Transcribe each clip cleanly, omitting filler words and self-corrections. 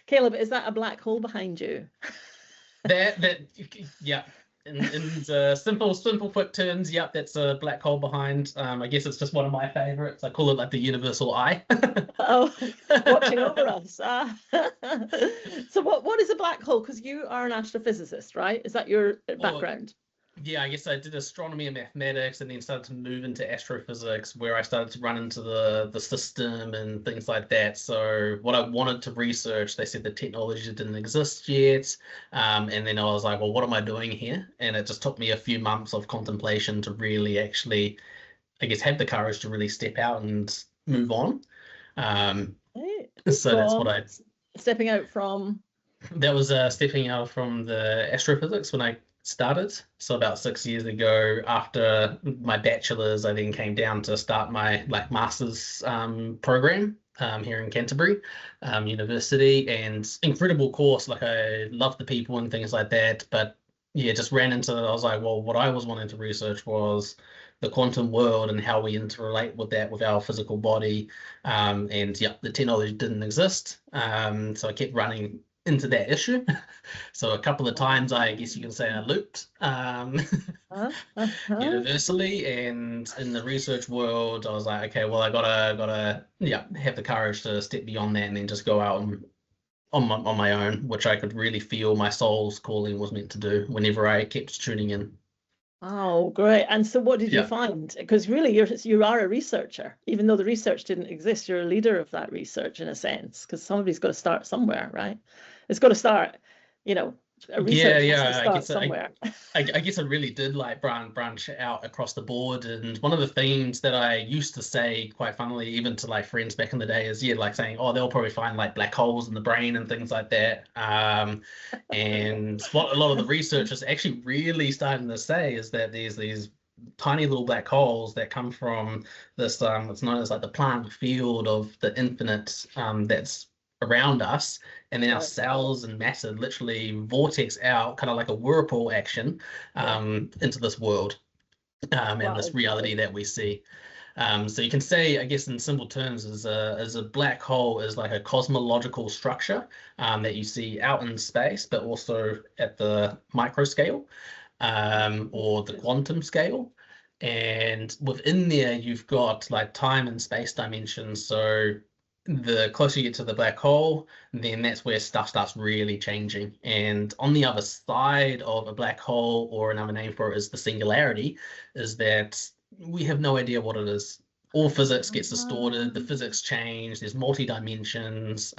Caleb, is that a black hole behind you? That yeah. In simple quick terms, yep, that's a black hole behind. I guess it's just one of my favorites. I call it like the universal eye. Oh, watching over us. So what is a black hole? Because you are an astrophysicist, right? Is that your background? Yeah, I guess I did astronomy and mathematics, and then started to move into astrophysics, where I started to run into the system and things like that. So what I wanted to research, they said the technology didn't exist yet, and then I was like, well, what am I doing here? And it just took me a few months of contemplation to really actually, I guess, have the courage to really step out and move on. So that's what I stepping out from. That was stepping out from the astrophysics when I started. So about 6 years ago, after my bachelor's, I then came down to start my master's program here in Canterbury University, and incredible course. Like, I love the people and things like that, but yeah, just ran into it. I was like, well, what I was wanting to research was the quantum world and how we interrelate with that with our physical body. And yeah, the technology didn't exist. So I kept running into that issue. So a couple of times, I guess you can say, I looped universally, and in the research world, I was like, okay, well, I gotta have the courage to step beyond that and then just go out and on my own, which I could really feel my soul's calling was meant to do whenever I kept tuning in. Oh, great. And so what did you find? Because really you are a researcher. Even though the research didn't exist, you're a leader of that research in a sense, because somebody's got to start somewhere, right? It's got to start, a research has to start somewhere. I guess I really did branch out across the board. And one of the themes that I used to say, quite funnily, even to friends back in the day, is saying, oh, they'll probably find black holes in the brain and things like that. And what a lot of the researchers actually really starting to say is that there's these tiny little black holes that come from this it's known as the Planck field of the infinite that's around us, and then our cells and matter literally vortex out, kind of like a whirlpool action, into this world and this reality that we see. So you can say, I guess in simple terms, as a black hole is like a cosmological structure that you see out in space, but also at the micro scale or the quantum scale. And within there, you've got time and space dimensions. So the closer you get to the black hole, then that's where stuff starts really changing. And on the other side of a black hole, or another name for it is the singularity, is that we have no idea what it is. All physics gets distorted, the physics change, there's multi-dimensions,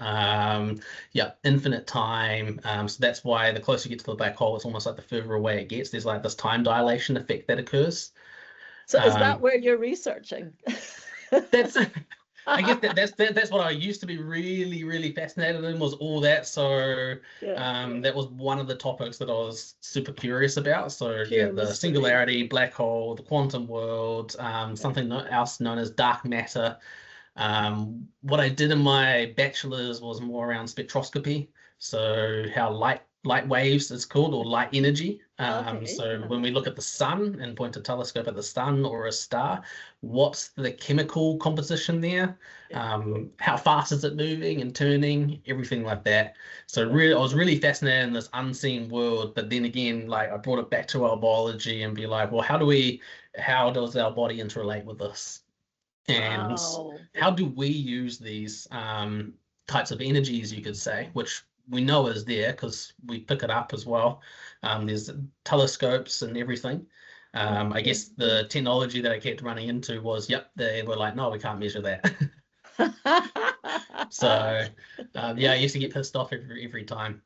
infinite time. So that's why the closer you get to the black hole, it's almost like the further away it gets, there's this time dilation effect that occurs. So is that where you're researching? That's I guess that's what I used to be really, really fascinated in, was all that. So that was one of the topics that I was super curious about. So the singularity, black hole, the quantum world, something else known as dark matter. What I did in my bachelor's was more around spectroscopy. So how light waves is called, or light energy. So when we look at the sun and point a telescope at the sun or a star, what's the chemical composition there? How fast is it moving and turning? Everything like that. So really, I was really fascinated in this unseen world. But then again, I brought it back to our biology and be like, well, how does our body interrelate with this? And how do we use these types of energies, you could say, which we know is there because we pick it up as well. There's telescopes and everything. I guess the technology that I kept running into was, they were like, no, we can't measure that. So, I used to get pissed off every time.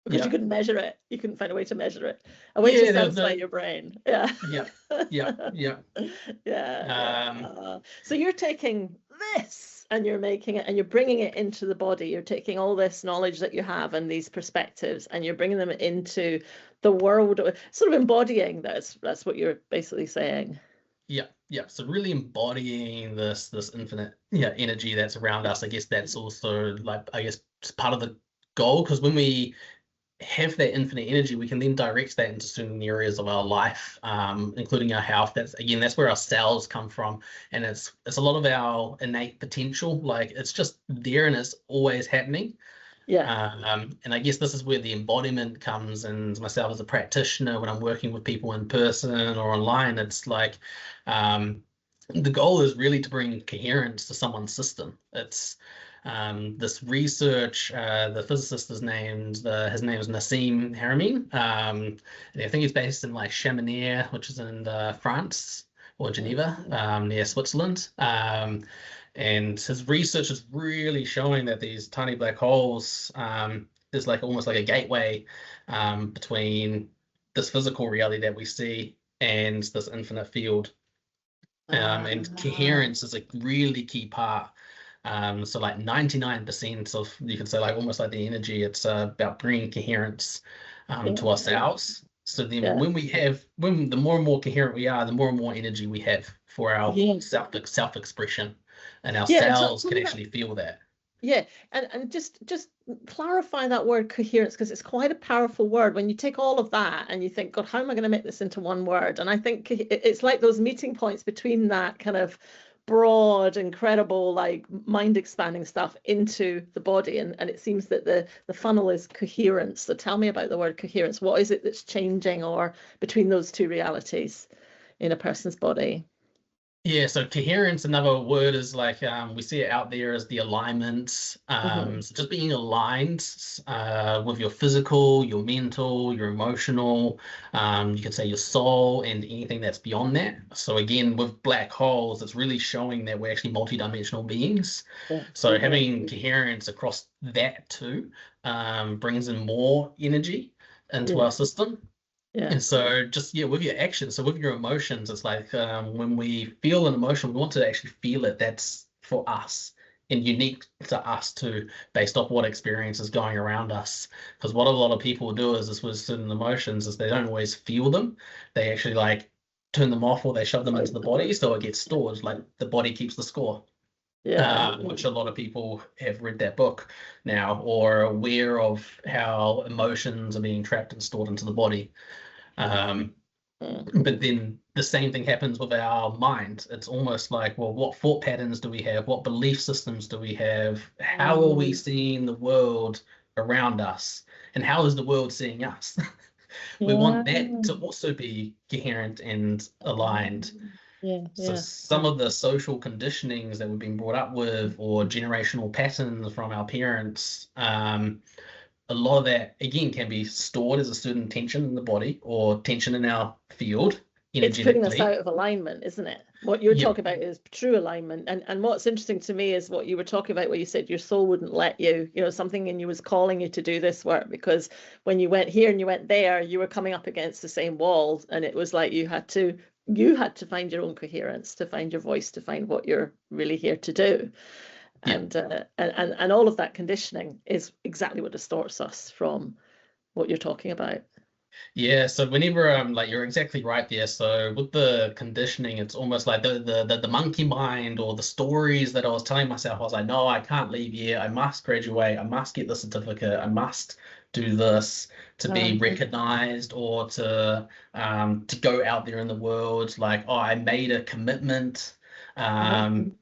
Because you couldn't measure it. You couldn't find a way to measure it. A way to satisfy your brain. Yeah. So you're taking this and you're making it, and you're bringing it into the body. You're taking all this knowledge that you have and these perspectives, and you're bringing them into the world, sort of embodying this. That's what you're basically saying. So really embodying this infinite energy that's around us. I guess that's also part of the goal, because when we have that infinite energy, we can then direct that into certain areas of our life, including our health. That's where our cells come from, and it's a lot of our innate potential. It's just there and it's always happening. Yeah. And I guess this is where the embodiment comes, and myself as a practitioner, when I'm working with people in person or online, it's like the goal is really to bring coherence to someone's system. It's this research, the physicist is named, his name is Nassim Haramein. And I think he's based in like Chamonix, which is in France, or Geneva, near Switzerland. And his research is really showing that these tiny black holes is like almost like a gateway between this physical reality that we see and this infinite field. And Ah, coherence is a really key part. So like 99% of, you could say, like almost like the energy, it's about bringing coherence yeah, to ourselves. So then yeah, when the more and more coherent we are, the more and more energy we have for our yeah, self-expression, and our yeah. And cells tell can me about, actually feel that. yeah, and just clarify that word coherence, because it's quite a powerful word. When you take all of that and you think, God, how am I going to make this into one word? And I think it's like those meeting points between that kind of broad, incredible, like mind expanding stuff into the body. And it seems that the funnel is coherence. So tell me about the word coherence. What is it that's changing or between those two realities in a person's body? Yeah, so coherence, another word is like we see it out there as the alignment. Hmm. So just being aligned with your physical, your mental, your emotional, you could say your soul, and anything that's beyond that. So again, with black holes, it's really showing that we're actually multidimensional beings. Yeah, So yeah, having coherence across that too brings in more energy into yeah, our system. yeah. And so just yeah, with your actions, so with your emotions, it's like when we feel an emotion, we want to actually feel it. That's for us and unique to us too, based off what experience is going around us. Because what a lot of people do is with certain emotions is they don't always feel them. They actually like turn them off or they shove them into the body, so it gets stored. Like the body keeps the score. Yeah. Which a lot of people have read that book now or are aware of how emotions are being trapped and stored into the body. Um, Mm. but then the same thing happens with our mind. It's almost like, well, what thought patterns do we have? What belief systems do we have? How are we Mm. seeing the world around us? And how is the world seeing us? We Yeah. want that to also be coherent and aligned. Yeah, So yeah. some of the social conditionings that we've been brought up with, or generational patterns from our parents, a lot of that again can be stored as a certain tension in the body or tension in our field It's putting us energetically. out of alignment, isn't it? What you're Yep. talking about is true alignment. And what's interesting to me is what you were talking about, where you said your soul wouldn't let you, something in you was calling you to do this work, because when you went here and you went there, you were coming up against the same wall. And it was like you had to find your own coherence, to find your voice, to find what you're really here to do. Yeah. And all of that conditioning is exactly what distorts us from what you're talking about. Yeah, so whenever like you're exactly right there. So with the conditioning, it's almost like the monkey mind or the stories that I was telling myself. I was like, no, I can't leave here. I must graduate. I must get the certificate. I must do this to be Um, recognized or to go out there in the world. Like, oh, I made a commitment. Um,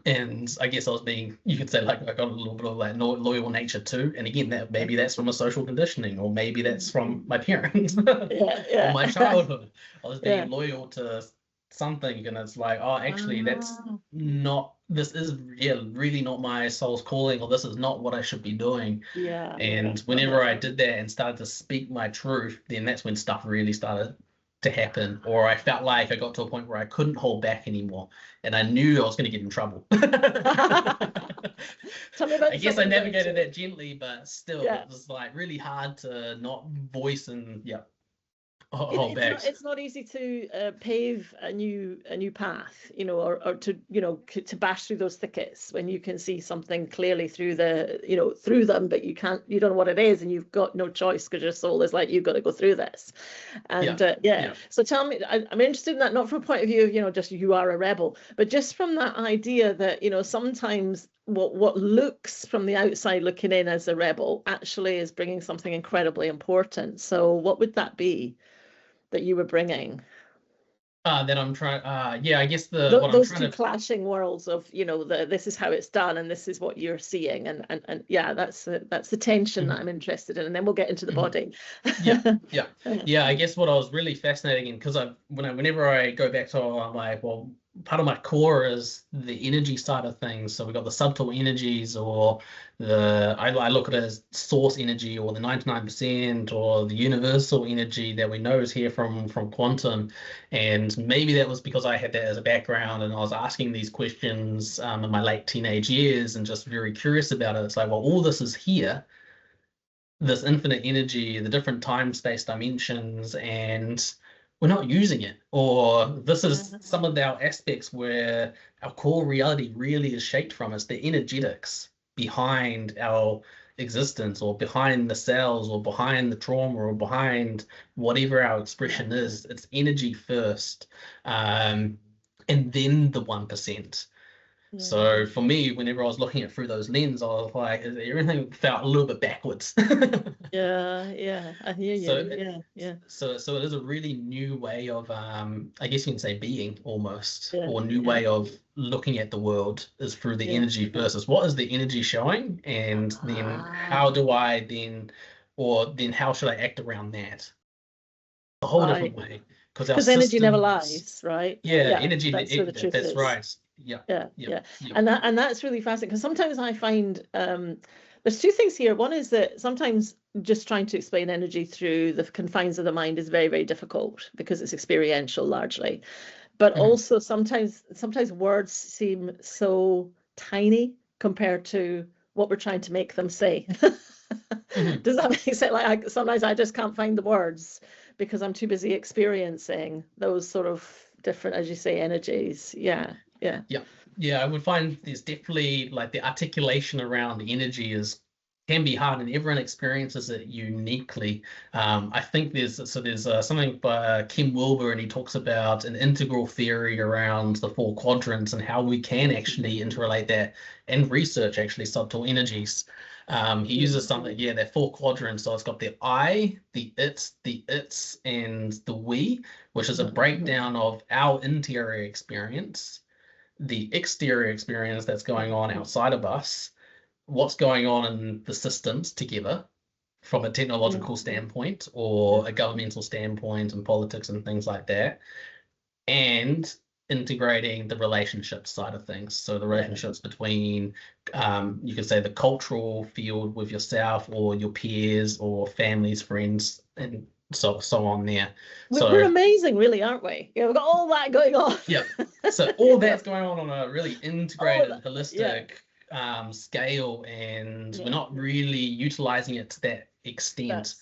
and I guess I was being, you could say, like I got a little bit of that loyal nature too. And again, that maybe that's from a social conditioning, or maybe that's from my parents yeah, or my yeah, childhood. I was yeah. being loyal to something, and it's like, oh, actually, that's Ah, not. This is yeah, really not my soul's calling, or this is not what I should be doing. yeah. And whenever I did that and started to speak my truth, then that's when stuff really started to happen, or I felt like I got to a point where I couldn't hold back anymore, and I knew I was going to get in trouble. Tell me I about guess I something that, navigated that gently, but still, yeah. it was like really hard to not voice and yeah, It, hold it's back. not it's not easy to pave a new path, or to to bash through those thickets when you can see something clearly through them, but you don't know what it is, and you've got no choice because your soul is like, you've got to go through this. Yeah, And yeah, yeah. so tell me, I'm interested in that, not from a point of view of just you are a rebel, but just from that idea that sometimes what looks from the outside looking in as a rebel actually is bringing something incredibly important. So what would that be that you were bringing? That I'm trying. Yeah, I guess what I'm Those trying two to. clashing worlds of, this is how it's done and this is what you're seeing, and yeah, that's the tension that Mhm, I'm interested in, and then we'll get into the mhm. body. Yeah, yeah, yeah. I guess what I was really fascinating in, because whenever I go back to, I'm like, well, part of my core is the energy side of things. So we've got the subtle energies, or I look at it as source energy, or the 99%, or the universal energy that we know is here from quantum. And maybe that was because I had that as a background, and I was asking these questions in my late teenage years, and just very curious about it. It's like, well, all this is here, this infinite energy, the different time space dimensions, and we're not using it. Or this is some of our aspects where our core reality really is shaped from. It's the energetics behind our existence, or behind the cells, or behind the trauma, or behind whatever our expression is. It's energy first, and then the 1%. So for me, whenever I was looking at through those lenses, I was like, everything felt a little bit backwards. Yeah, I hear So you. Yeah, so it is a really new way of I guess you can say being, almost, yeah, or new yeah, way of looking at the world, is through the yeah. energy versus what is the energy showing, and then how Ah, do I then, or then how should I act around that? A whole different right. way, because our Because energy never systems, lies, right? yeah, Yeah, energy, that's where the truth that's is. right. Yeah, Yeah, yeah, yeah. yeah. And that's really fascinating, because sometimes I find there's two things here. One is that sometimes just trying to explain energy through the confines of the mind is very, very difficult because it's experiential largely. But Mhm, also sometimes words seem so tiny compared to what we're trying to make them say. mhm. Does that make sense? Like sometimes I just can't find the words because I'm too busy experiencing those sort of different, as you say, energies. Yeah, yeah. Yeah, yeah, I would find there's definitely, like, the articulation around the energy is can be hard, and everyone experiences it uniquely. I think there's something by Kim Wilber, and he talks about an integral theory around the four quadrants, and how we can actually interrelate that and research actually subtle energies. He uses something, yeah, they're four quadrants. So it's got the I, the its, and the we, which is a breakdown of our interior experience, the exterior experience that's going on outside of us, what's going on in the systems together from a technological standpoint, or a governmental standpoint, and politics and things like that, and integrating the relationship side of things. So the relationships between, you could say, the cultural field with yourself, or your peers, or families, friends, and so on there. We're So amazing, really, aren't we? Yeah, we've got all that going on. yeah. So all Yeah, that's going on a really all of integrated, that. Yeah, holistic scale, and we're yeah. not really utilizing it to that extent. That's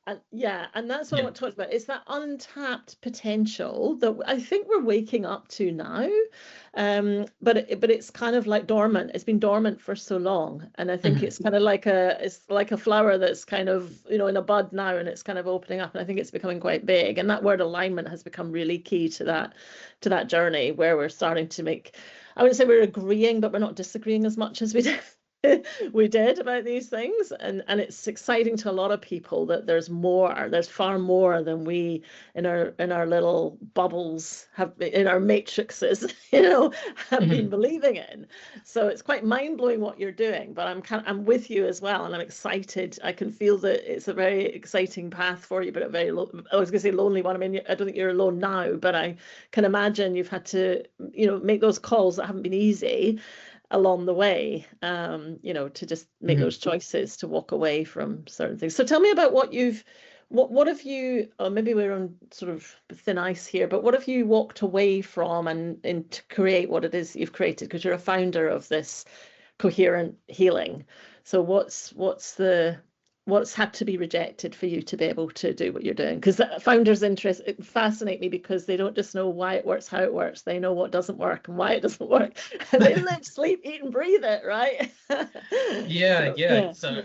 and that's what I Yeah. want to talk about. It's that untapped potential that I think we're waking up to now. But it's kind of like dormant. It's been dormant for so long, and I think Mhm. it's kind of like a flower that's kind of, in a bud now, and it's kind of opening up, and I think it's becoming quite big. And that word alignment has become really key to that journey, where we're starting to make. I wouldn't say we're agreeing, but we're not disagreeing as much as we did we did about these things, and it's exciting to a lot of people that there's far more than we in our little bubbles have, in our matrices, have been Mhm. believing in. So it's quite mind-blowing what you're doing, but I'm with you as well, and I'm excited. I can feel that it's a very exciting path for you, but I was going to say lonely one. I mean, I don't think you're alone now, but I can imagine you've had to, make those calls that haven't been easy along the way, to just make Mhm. those choices to walk away from certain things. So tell me about what have you, or maybe we're on sort of thin ice here, but what have you walked away from and to create what it is that you've created? Because you're a founder of this Coherent Healing. So what's had to be rejected for you to be able to do what you're doing? Because founders' interest, it fascinate me, because they don't just know why it works, how it works. They know what doesn't work and why it doesn't work. And they live, sleep, eat, and breathe it, right? Yeah, So yeah. yeah, So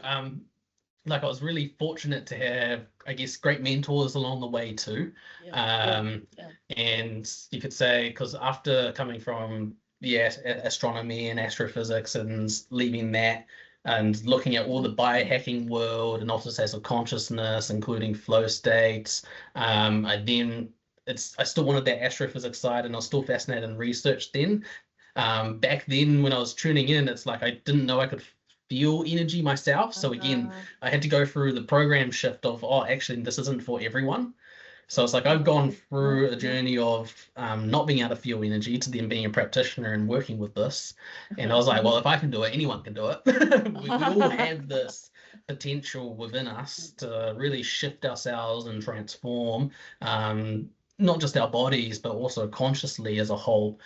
like, I was really fortunate to have, I guess, great mentors along the way too. yeah, yeah, Um, yeah. and you could say, because after coming from the astronomy and astrophysics, and leaving that, and looking at all the biohacking world and also states of consciousness, including flow states, I then I still wanted that astrophysics side, and I was still fascinated in research then. Back then, when I was tuning in, it's like I didn't know I could feel energy myself. So again, I had to go through the program shift of, oh, actually, this isn't for everyone. So it's like I've gone through a journey of not being able to feel energy to then being a practitioner and working with this. And I was like, well, if I can do it, anyone can do it. We all have this potential within us to really shift ourselves and transform not just our bodies, but also consciously as a whole.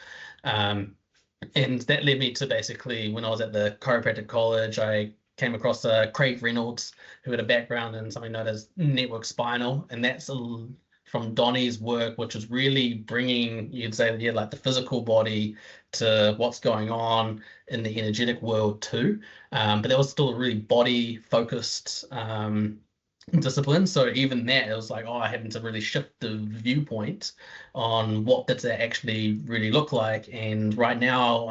And that led me to basically, when I was at the chiropractic college, I came across Craig Reynolds, who had a background in something known as network spinal. And that's from Donnie's work, which is really bringing, you'd say, yeah, like the physical body to what's going on in the energetic world too. But that was still a really body focused discipline. So even that, it was like, oh, I having to really shift the viewpoint on what does that actually really look like. And right now,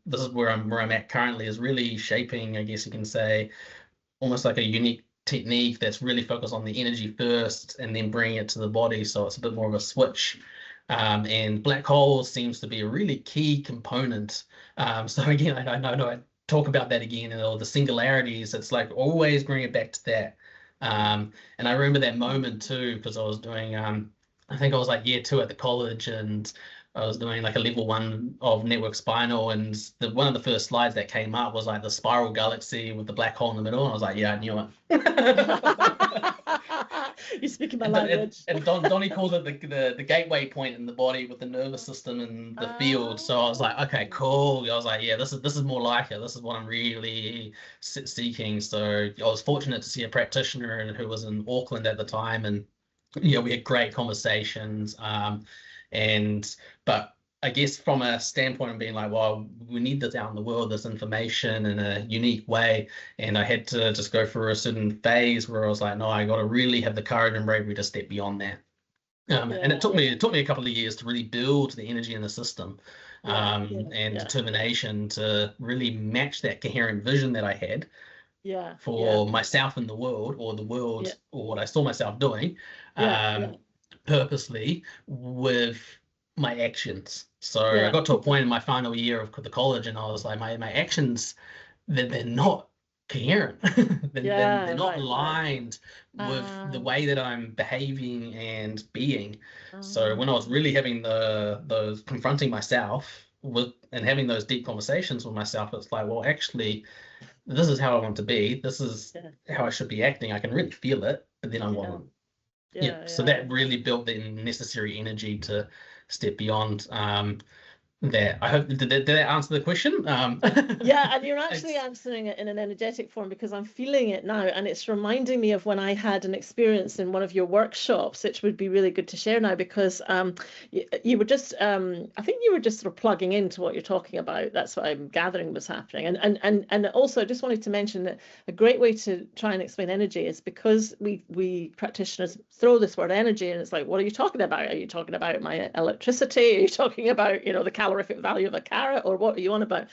this is where I'm at currently, is really shaping, I guess you can say, almost like a unique technique that's really focused on the energy first and then bringing it to the body. So it's a bit more of a switch. And black holes seems to be a really key component. So again, I know I talk about that again and all the singularities. It's like always bring it back to that. And I remember that moment too, because I was doing, I think I was like year 2 at the college, and I was doing like a level 1 of network spinal, and one of the first slides that came up was like the spiral galaxy with the black hole in the middle, and I was like, yeah, I knew it. You're speaking my language. And Donnie calls it the gateway point in the body with the nervous system and the field. So I was like, okay, cool. I was like, yeah, this is more like it. This is what I'm really seeking. So I was fortunate to see a practitioner who was in Auckland at the time, and yeah, we had great conversations. But I guess from a standpoint of being like, well, we need this out in the world, this information in a unique way. And I had to just go through a certain phase where I was like, no, I got to really have the courage and bravery to step beyond that. And it took me a couple of years to really build the energy in the system and determination to really match that coherent vision that I had for myself in the world, or the world, or what I saw myself doing purposely with my actions. So I got to a point in my final year of the college, and I was like, my actions, they're not coherent. They're not aligned with the way that I'm behaving and being. So when I was really having those confronting myself with and having those deep conversations with myself, it's like, well, actually, this is how I want to be. This is how I should be acting. I can really feel it, but then I wasn't. So that really built the necessary energy to step beyond that. I hope did that answer the question? Yeah, and you're actually answering it in an energetic form, because I'm feeling it now, and it's reminding me of when I had an experience in one of your workshops, which would be really good to share now, because you were just I think you were just sort of plugging into what you're talking about. That's what I'm gathering was happening. And also I just wanted to mention that a great way to try and explain energy is, because we practitioners throw this word energy, and it's like, what are you talking about? Are you talking about my electricity? Are you talking about, the calorific value of a carrot, or what are you on about?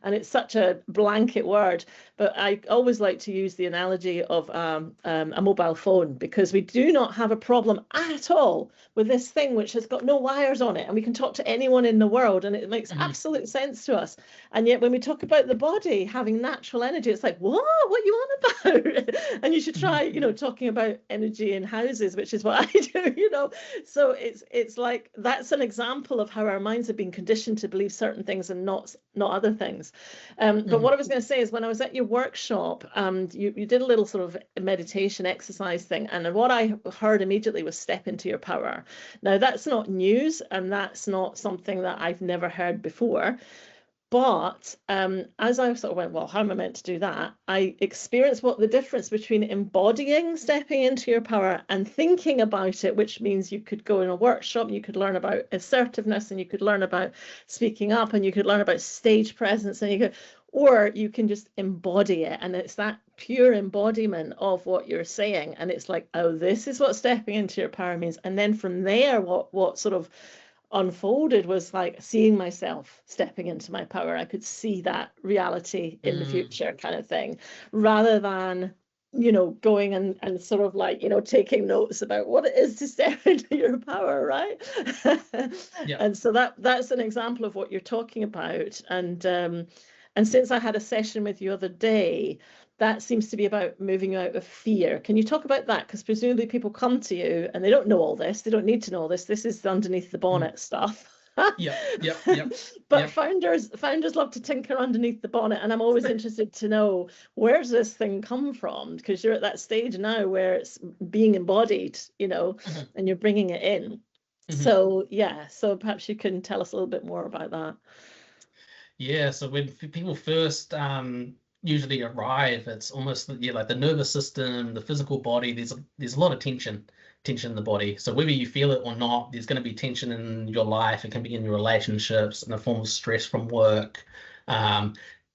And it's such a blanket word, but I always like to use the analogy of a mobile phone, because we do not have a problem at all with this thing which has got no wires on it, and we can talk to anyone in the world, and it makes absolute sense to us. And yet when we talk about the body having natural energy, it's like, what are you on about? And you should try, talking about energy in houses, which is what I do, So it's like, that's an example of how our minds have been conditioned to believe certain things and not other things. But what I was going to say is, when I was at your workshop, you did a little sort of meditation exercise thing, and what I heard immediately was step into your power. Now, that's not news, and that's not something that I've never heard before. But as I sort of went, well, how am I meant to do that? I experienced what the difference between embodying stepping into your power and thinking about it, which means you could go in a workshop, you could learn about assertiveness, and you could learn about speaking up, and you could learn about stage presence, and or you can just embody it. And it's that pure embodiment of what you're saying. And it's like, oh, this is what stepping into your power means. And then from there, what sort of unfolded was like seeing myself stepping into my power. I could see that reality in the future, kind of thing, rather than going and sort of like, taking notes about what it is to step into your power, right? Yeah. And so that's an example of what you're talking about. And since I had a session with you the other day, that seems to be about moving out of fear. Can you talk about that? Because presumably people come to you and they don't know all this. They don't need to know all this. This is the underneath the bonnet stuff. But founders love to tinker underneath the bonnet, and I'm always interested to know, where's this thing come from? Because you're at that stage now where it's being embodied, and you're bringing it in. So perhaps you can tell us a little bit more about that. Yeah, so when people first usually arrive, it's almost like the nervous system, the physical body. There's a lot of tension in the body. So whether you feel it or not, there's going to be tension in your life. It can be in your relationships, in the form of stress from work,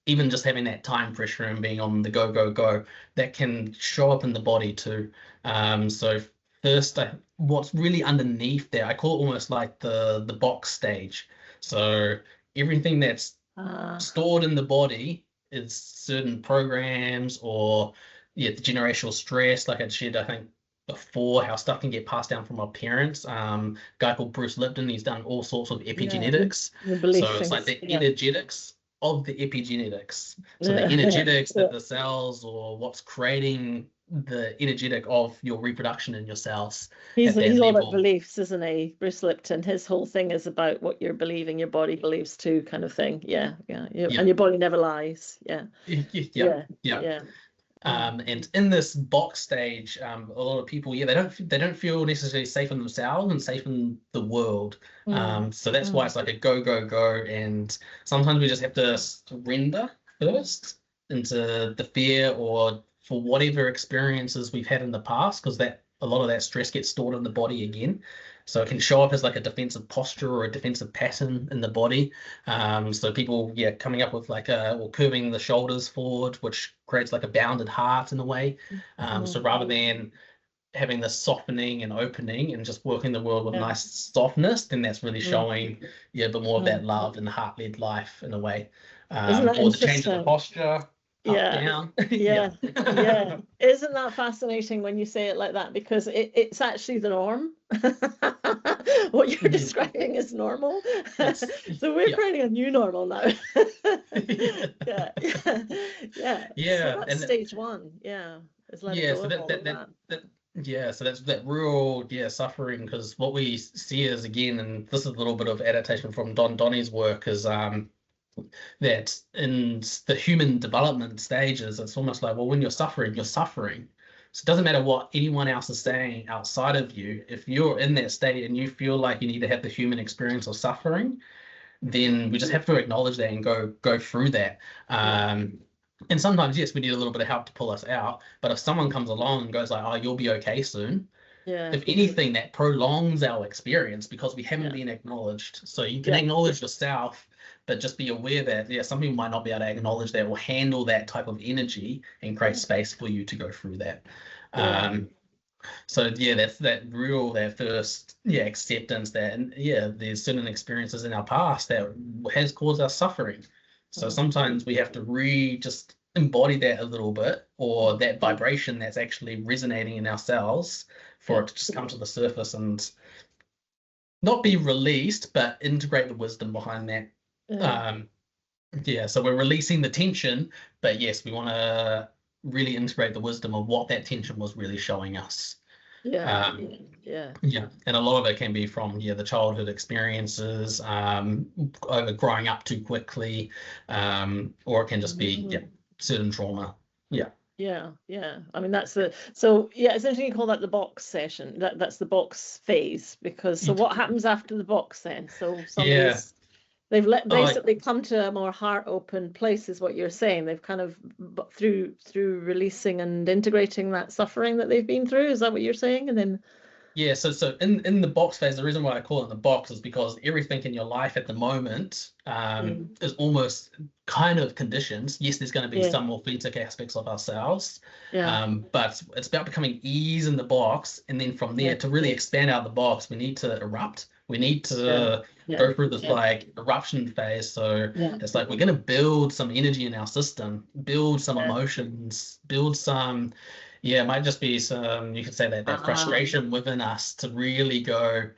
even just having that time pressure and being on the go, go, go. That can show up in the body too. So first, what's really underneath there, I call it almost like the box stage. So everything that's stored in the body is certain programs or the generational stress, like I shared, I think before, how stuff can get passed down from our parents. Guy called Bruce Lipton, he's done all sorts of epigenetics. So it's like the energetics of the epigenetics. So the energetics that the cells, or what's creating the energetic of your reproduction in your cells. He's all about beliefs, isn't he? Bruce Lipton. His whole thing is about what you're believing, your body believes too, kind of thing. Yeah. And your body never lies. Yeah. And in this box stage, a lot of people, they don't feel necessarily safe in themselves and safe in the world. So that's why it's like a go, go, go. And sometimes we just have to surrender first into the fear or for whatever experiences we've had in the past, because a lot of that stress gets stored in the body again. So it can show up as like a defensive posture or a defensive pattern in the body. So people, coming up with or curving the shoulders forward, which creates like a bounded heart in a way. So rather than having the softening and opening and just working the world with nice softness, then that's really showing a bit more of that love and heart-led life in a way. Or the change of the posture. Down. Isn't that fascinating when you say it like that? Because it's actually the norm. What you're describing is normal. Yes. So we're creating a new normal now. So that's stage one. Is letting go of all of that. So that's that real suffering, because what we see is, again, and this is a little bit of adaptation from Donnie's work, is that in the human development stages, it's almost like, well, when you're suffering. So it doesn't matter what anyone else is saying outside of you. If you're in that state and you feel like you need to have the human experience of suffering, then we just have to acknowledge that and go through that. And sometimes, yes, we need a little bit of help to pull us out. But if someone comes along and goes like, oh, you'll be okay soon, if anything, that prolongs our experience because we haven't been acknowledged. So you can acknowledge yourself, but just be aware that, some people might not be able to acknowledge that or handle that type of energy and create space for you to go through that. So that's that first acceptance that, and there's certain experiences in our past that has caused us suffering. So sometimes we have to just embody that a little bit, or that vibration that's actually resonating in our cells, for it to just come to the surface and not be released, but integrate the wisdom behind that. So we're releasing the tension, but yes, we want to really integrate the wisdom of what that tension was really showing us. And a lot of it can be from the childhood experiences, over growing up too quickly, or it can just be certain trauma. I mean, it's interesting you call that the box session. That's the box phase, because what happens after the box then? So they've basically come to a more heart open place, is what you're saying. They've kind of through releasing and integrating that suffering that they've been through. Is that what you're saying? And then so in the box phase, the reason why I call it the box is because everything in your life at the moment is almost kind of conditions. Yes, there's going to be some authentic aspects of ourselves, but it's about becoming ease in the box, and then from there to really expand out the box, we need to erupt. We need to go through this eruption phase. So it's like we're going to build some energy in our system, build some emotions, build some Yeah, it might just be some, you could say that Ah, frustration within us to really go,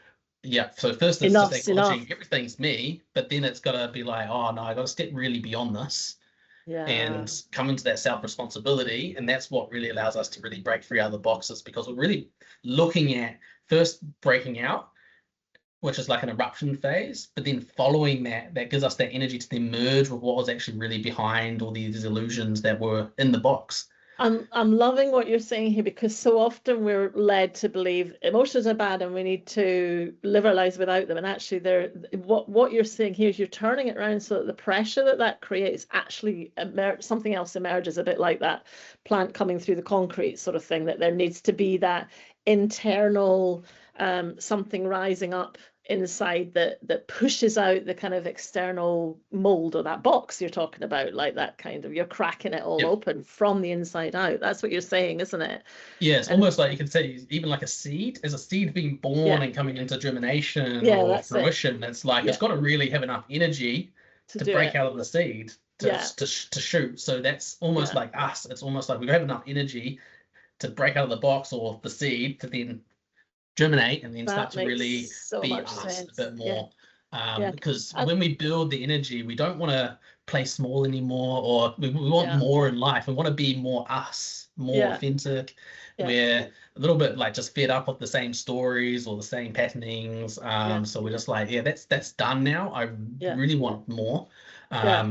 yeah. So first it's just enough's enough. acknowledging everything's me, but then it's got to be like, oh no, I got to step really beyond this Yeah. and come into that self-responsibility. And that's what really allows us to really break free out of the boxes, because we're really looking at first breaking out, which is like an eruption phase, but then following that, that gives us that energy to then merge with what was actually really behind all these illusions that were in the box. I'm loving what you're saying here because so often we're led to believe emotions are bad and we need to live our lives without them. And actually, they're what you're saying here is you're turning it around so that the pressure that that creates actually something else emerges, a bit like that plant coming through the concrete sort of thing. That there needs to be that internal something rising up inside that pushes out the kind of external mold or that box you're talking about, like that kind of, you're cracking it all Yep. open from the inside out. That's what you're saying, isn't it? Yeah, it's And almost like you could say even like a seed, as a seed being born yeah, and coming into germination yeah, or that's it. fruition. It's like it's Yeah, got to really have enough energy to to do break it. out of the seed Yeah, to shoot. So that's almost yeah, like us. It's almost like we have enough energy to break out of the box or the seed to then germinate and then start that to makes really so be much us a sense. bit Yeah, more. yeah, Because and when we build the energy, we don't want to play small anymore, or we want yeah, more in life. We want to be more us, more yeah, authentic. yeah, We're a little bit like just fed up with the same stories or the same patternings. yeah, So we're just like, yeah, that's done now. I yeah, really want more. yeah,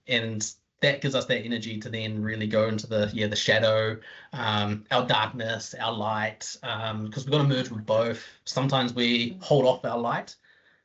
And that gives us that energy to then really go into the shadow, our darkness, our light, because we've got to merge with both. Sometimes we hold off our light,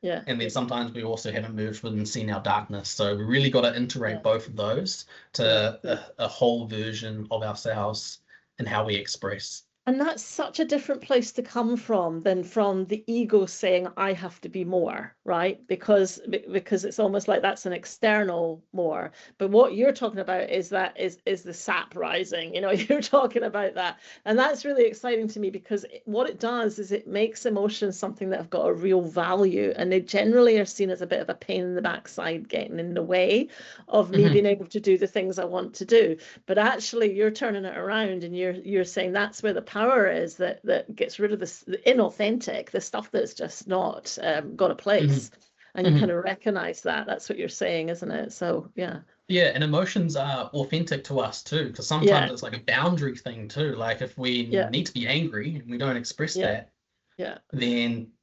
yeah, and then sometimes we also haven't merged with and seen our darkness. So we really got to integrate yeah, both of those yeah. to a whole version of ourselves and how we express. And that's such a different place to come from than from the ego saying, I have to be more, right? Because it's almost like that's an external more. But what you're talking about is that is the sap rising, you're talking about that. And that's really exciting to me because what it does is it makes emotions something that have got a real value. And they generally are seen as a bit of a pain in the backside getting in the way of me being Mhm, able to do the things I want to do. But actually you're turning it around and you're saying that's where the power is, that gets rid of this the inauthentic, the stuff that's just not got a mhm, place, and you kind mhm. of recognize that's what you're saying, isn't it? So yeah, Yeah, and emotions are authentic to us too, because sometimes yeah, it's like a boundary thing too. Like if we yeah, need to be angry and we don't express yeah, that, yeah, then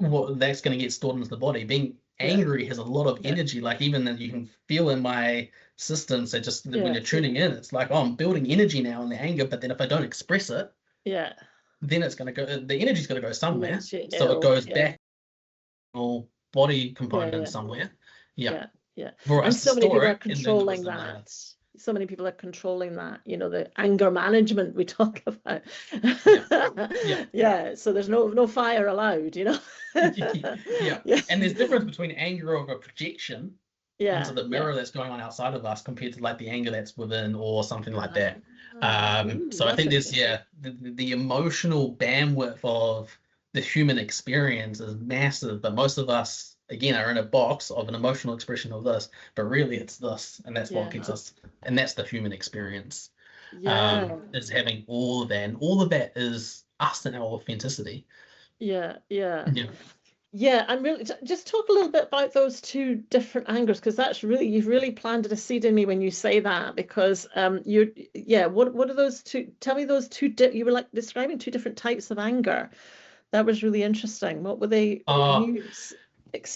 that's going to get stored into the body. Being yeah, angry has a lot of yeah, energy. Like even that you can feel in my systems that just when yeah, you're tuning in, it's like, oh, I'm building energy now in the anger. But then if I don't express it, yeah, then it's going to go. The energy's going to go it somewhere. makes you So it ill. goes Yeah, back or body yeah, component yeah, somewhere. Yeah, yeah, yeah. for And us to so many store people are it and then to controlling wisdom later. that. So many people are controlling that, the anger management we talk about. Yeah, yeah. Yeah, so there's no fire allowed. Yeah. Yeah, And there's difference between anger of a projection onto yeah, the yeah. mirror that's going on outside of us compared to like the anger that's within or something like Ah, that. ooh, So I that's think there's interesting. yeah, the emotional bandwidth of the human experience is massive, but most of us again are in a box of an emotional expression of this, but really it's this, and that's what Yeah, gives us, and that's the human experience. yeah, Is having all of that, and all of that is us and our authenticity. yeah, yeah. Yeah. Yeah, I'm really just talk a little bit about those two different angles because that's really you've really planted a seed in me when you say that because you're yeah, what are those two, tell me those two you were like describing two different types of anger. That was really interesting. What were they? Can Uh you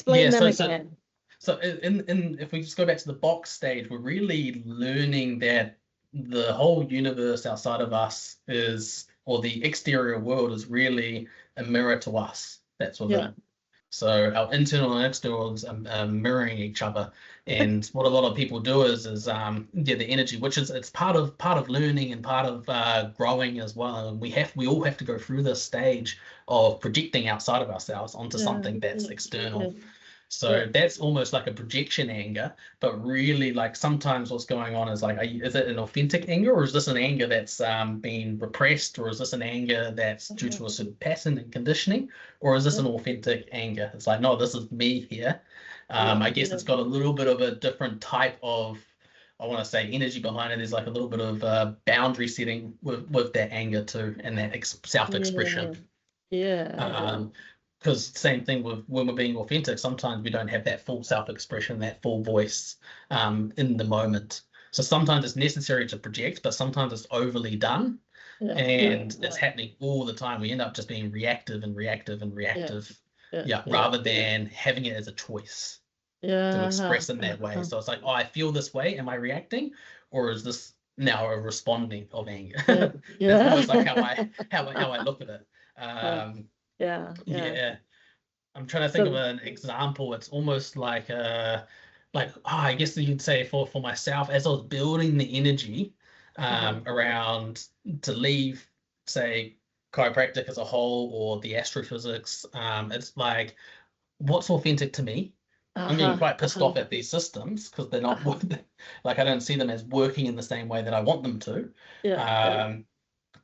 yeah, explain them so again? So in if we just go back to the box stage, we're really learning that the whole universe outside of us is, or the exterior world is really a mirror to us. That's Yeah, within. So our internal and external is mirroring each other. And what a lot of people do is yeah, the energy, which is it's part of learning and part of growing as well. And we all have to go through this stage of projecting outside of ourselves onto yeah, something that's yeah, yeah, external. yeah, So that's almost like a projection anger, but really like sometimes what's going on is like, is it an authentic anger or is this an anger that's been repressed or is this an anger that's due yeah, to a certain pattern and conditioning or is this yeah, an authentic anger? It's like, no, this is me here. yeah, I guess yeah, it's got a little bit of a different type I want to say energy behind it. There's like a little bit of boundary setting with that anger too, and that self-expression. Yeah. Because same thing with when we're being authentic, sometimes we don't have that full self-expression, that full voice in the moment. So sometimes it's necessary to project, but sometimes it's overly done. And it's happening all the time. We end up just being reactive and reactive and reactive. Yeah, rather than having it as a choice to express in that way. So it's like, oh, I feel this way. Am I reacting, or is this now a responding of anger? That's almost like how I look at it. Yeah. I'm trying to think of an example. It's almost like I guess you could say for myself, as I was building the energy around to leave, say, chiropractic as a whole or the astrophysics, it's like, what's authentic to me? I'm getting quite pissed off at these systems because they're not like, I don't see them as working in the same way that I want them to.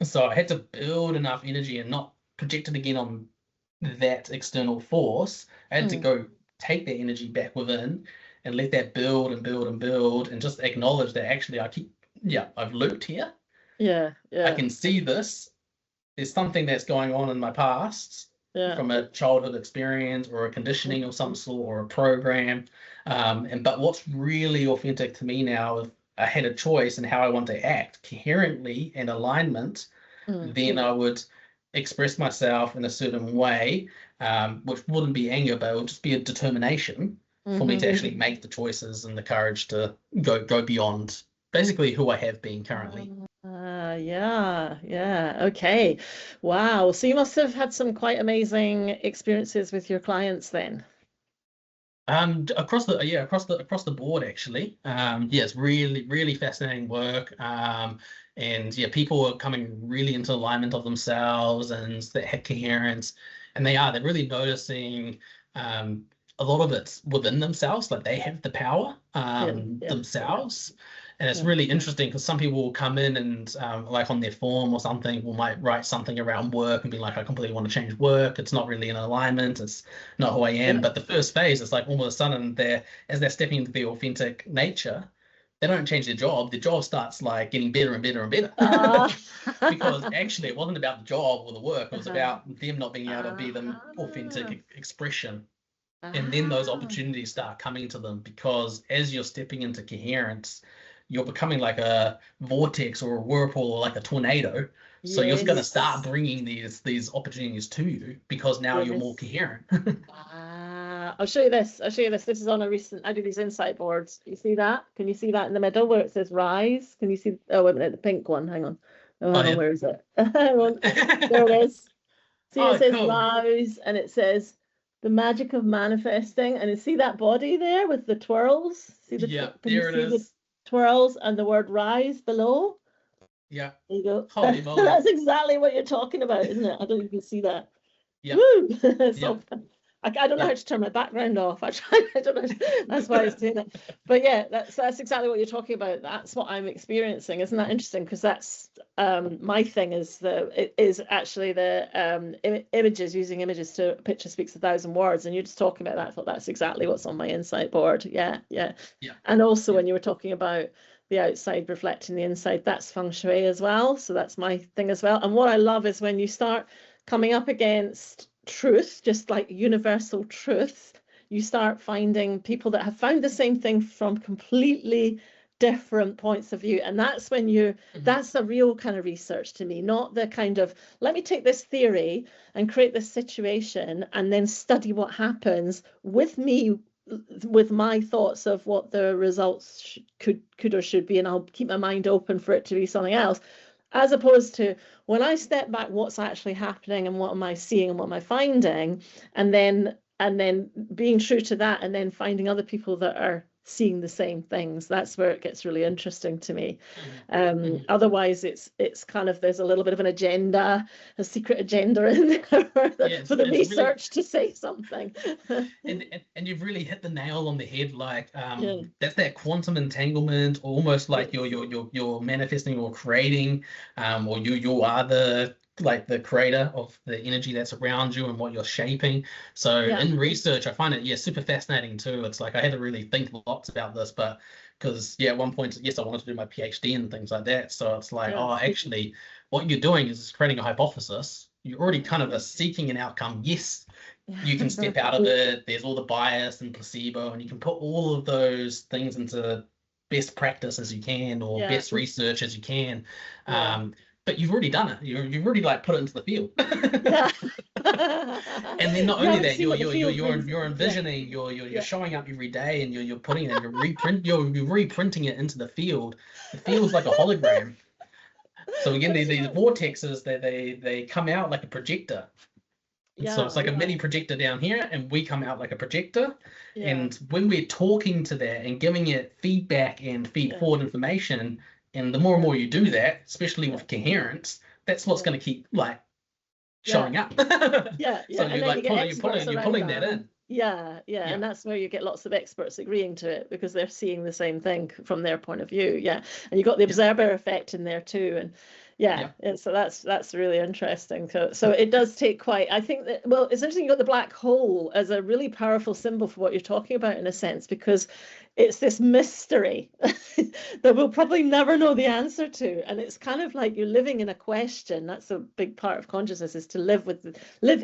So I had to build enough energy and not project it again on that external force. I had to go take that energy back within and let that build and build and build, and just acknowledge that actually I've looped here. I can see this. There's something that's going on in my past from a childhood experience or a conditioning of some sort or a program. But what's really authentic to me now, if I had a choice in how I want to act coherently and alignment, then I would express myself in a certain way, which wouldn't be anger, but it would just be a determination for me to actually make the choices and the courage to go beyond basically who I have been currently. Okay. Wow. So you must have had some quite amazing experiences with your clients then. Across the board actually. It's really fascinating work. And people are coming really into alignment of themselves and that coherence, and they're really noticing a lot of it's within themselves, like they have the power themselves. And it's really interesting because some people will come in and like on their form or something, might write something around work and be like, I completely want to change work. It's not really in alignment. It's not who I am. But the first phase is like all of a sudden as they're stepping into their authentic nature, they don't change their job. Their job starts like getting better and better and better. Because actually it wasn't about the job or the work. It was about them not being able to be the authentic expression. And then those opportunities start coming to them, because as you're stepping into coherence, you're becoming like a vortex or a whirlpool or like a tornado. So you're going to start bringing these opportunities to you because now you're more coherent. I'll show you this. This is on a recent, I do these insight boards. You see that? Can you see that in the middle where it says rise? Can you see? Oh, wait a minute, the pink one. Hang on. Where is it? Hang on. There it is. See, it says cool. Rise, and it says the magic of manifesting. And you see that body there with the twirls? See the there it is. Twirls and the word rise below. Yeah. There you go. Holy moly. That's exactly what you're talking about, isn't it? I don't even see that. Yeah. Woo! I don't know how to turn my background off. I don't know. That's why I was doing that. But that's exactly what you're talking about. That's what I'm experiencing. Isn't that interesting? Because that's my thing is actually the images, using images to a picture speaks 1,000 words. And you're just talking about that. I thought that's exactly what's on my insight board. Yeah. And also when you were talking about the outside reflecting the inside, that's feng shui as well. So that's my thing as well. And what I love is when you start coming up against truth, just like universal truth, you start finding people that have found the same thing from completely different points of view. And that's when that's a real kind of research to me, not the kind of, let me take this theory and create this situation and then study what happens with me, with my thoughts of what the results could or should be, and I'll keep my mind open for it to be something else. As opposed to when I step back, what's actually happening and what am I seeing and what am I finding, and then being true to that, and then finding other people that are seeing the same things. That's where it gets really interesting to me. Otherwise, it's kind of, there's a little bit of an agenda, a secret agenda in there for the research really, to say something. and you've really hit the nail on the head. Like that's that quantum entanglement, almost like you're manifesting or creating, or you are the creator of the energy that's around you and what you're shaping. So in research, I find it super fascinating too. It's like I had to really think lots about this, but because yeah, at one point, yes, I wanted to do my PhD and things like that. So it's like, Yeah. oh, actually, what you're doing is creating a hypothesis. You're already kind of seeking an outcome. Yes, you can step out of it. There's all the bias and placebo, and you can put all of those things into best practice as you can, or Yeah. best research as you can. Yeah. But you've already done it. You've already like put it into the field. Yeah. And then not You only haven't that, seen what the field brings. you're Yeah. envisioning, you're Yeah. showing up every day, and you're putting it, you're reprinting it into the field. The field's like a hologram. So again, That's these right. vortexes, they come out like a projector. So it's like a mini projector down here, and we come out like a projector. Yeah. And when we're talking to that and giving it feedback and feed forward information, and the more and more you do that, especially with coherence, that's what's going to keep like showing up. Yeah. So And you're then like you get experts you're around pulling that in. Yeah, and that's where you get lots of experts agreeing to it because they're seeing the same thing from their point of view. Yeah, and you got the observer effect in there too, and and so that's really interesting. So it does take quite. I think that it's interesting. You got the black hole as a really powerful symbol for what you're talking about in a sense because it's this mystery that we'll probably never know the answer to, and it's kind of like you're living in a question. That's a big part of consciousness, is to live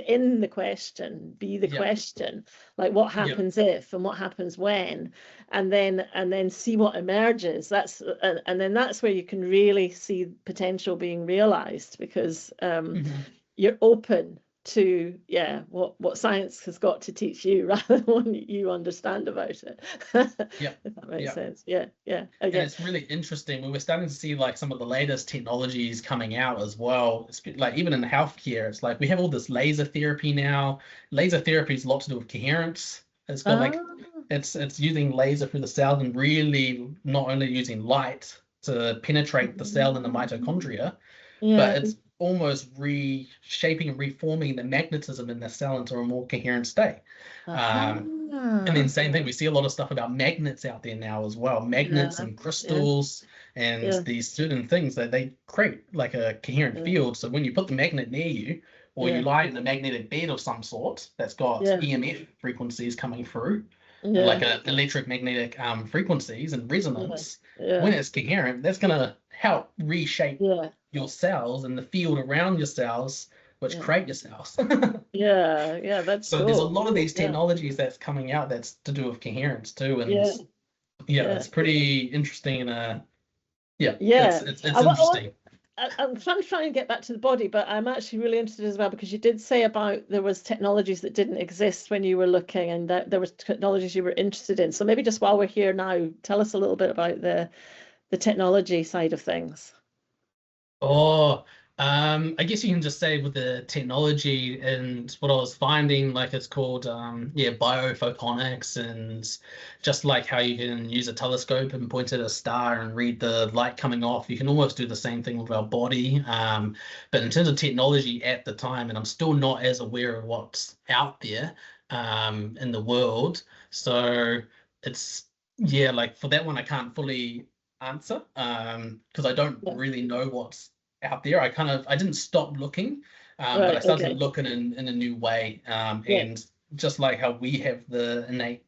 in the question, be the question, like what happens if and what happens when, and then see what emerges. And then that's where you can really see potential being realized because you're open to what science has got to teach you rather than what you understand about it. If that makes sense. Okay. And it's really interesting when we're starting to see like some of the latest technologies coming out as well. It's like even in healthcare, it's like we have all this laser therapy now. Laser therapy is a lot to do with coherence. It's got like it's using laser through the cell and really not only using light to penetrate the cell in the mitochondria, but it's almost reshaping and reforming the magnetism in the cell into a more coherent state. And then same thing, we see a lot of stuff about magnets out there now as well. Magnets and crystals and these certain things that they create like a coherent field. So when you put the magnet near you, or you lie in a magnetic bed of some sort that's got EMF frequencies coming through, like electromagnetic frequencies and resonance, when it's coherent, that's going to help reshape your cells and the field around your cells, which create your cells. That's so cool. There's a lot of these technologies that's coming out that's to do with coherence too, and it's pretty interesting. And it's interesting. I'm trying to get back to the body, but I'm actually really interested as well because you did say about there was technologies that didn't exist when you were looking, and that there was technologies you were interested in. So maybe just while we're here now, tell us a little bit about the technology side of things. I guess you can just say with the technology and what I was finding, like it's called biophotonics, and just like how you can use a telescope and point at a star and read the light coming off, you can almost do the same thing with our body. But in terms of technology at the time, and I'm still not as aware of what's out there in the world, so it's like for that one I can't fully answer because I don't really know what's out there. I didn't stop looking, but I started looking in a new way. And just like how we have the innate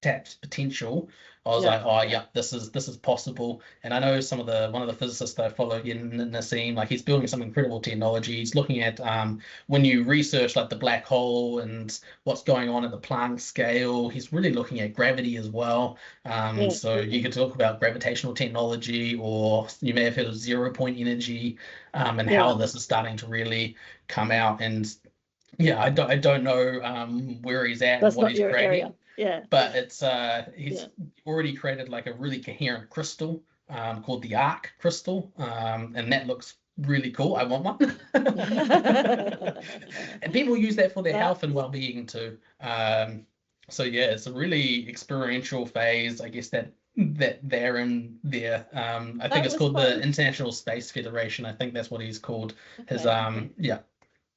tapped potential, I was like, oh yeah, this is possible. And I know one of the physicists that I follow in Nassim, like he's building some incredible technology. He's looking at when you research like the black hole and what's going on at the Planck scale, he's really looking at gravity as well. So you could talk about gravitational technology, or you may have heard of 0-point energy, and how this is starting to really come out. And I don't know where he's at and what he's creating. But it's he's already created like a really coherent crystal called the arc crystal, and that looks really cool. I want one. And people use that for their health and well-being too. So it's a really experiential phase, I guess, that they're in there. I think it's called the International Space Federation. I think that's what he's called. His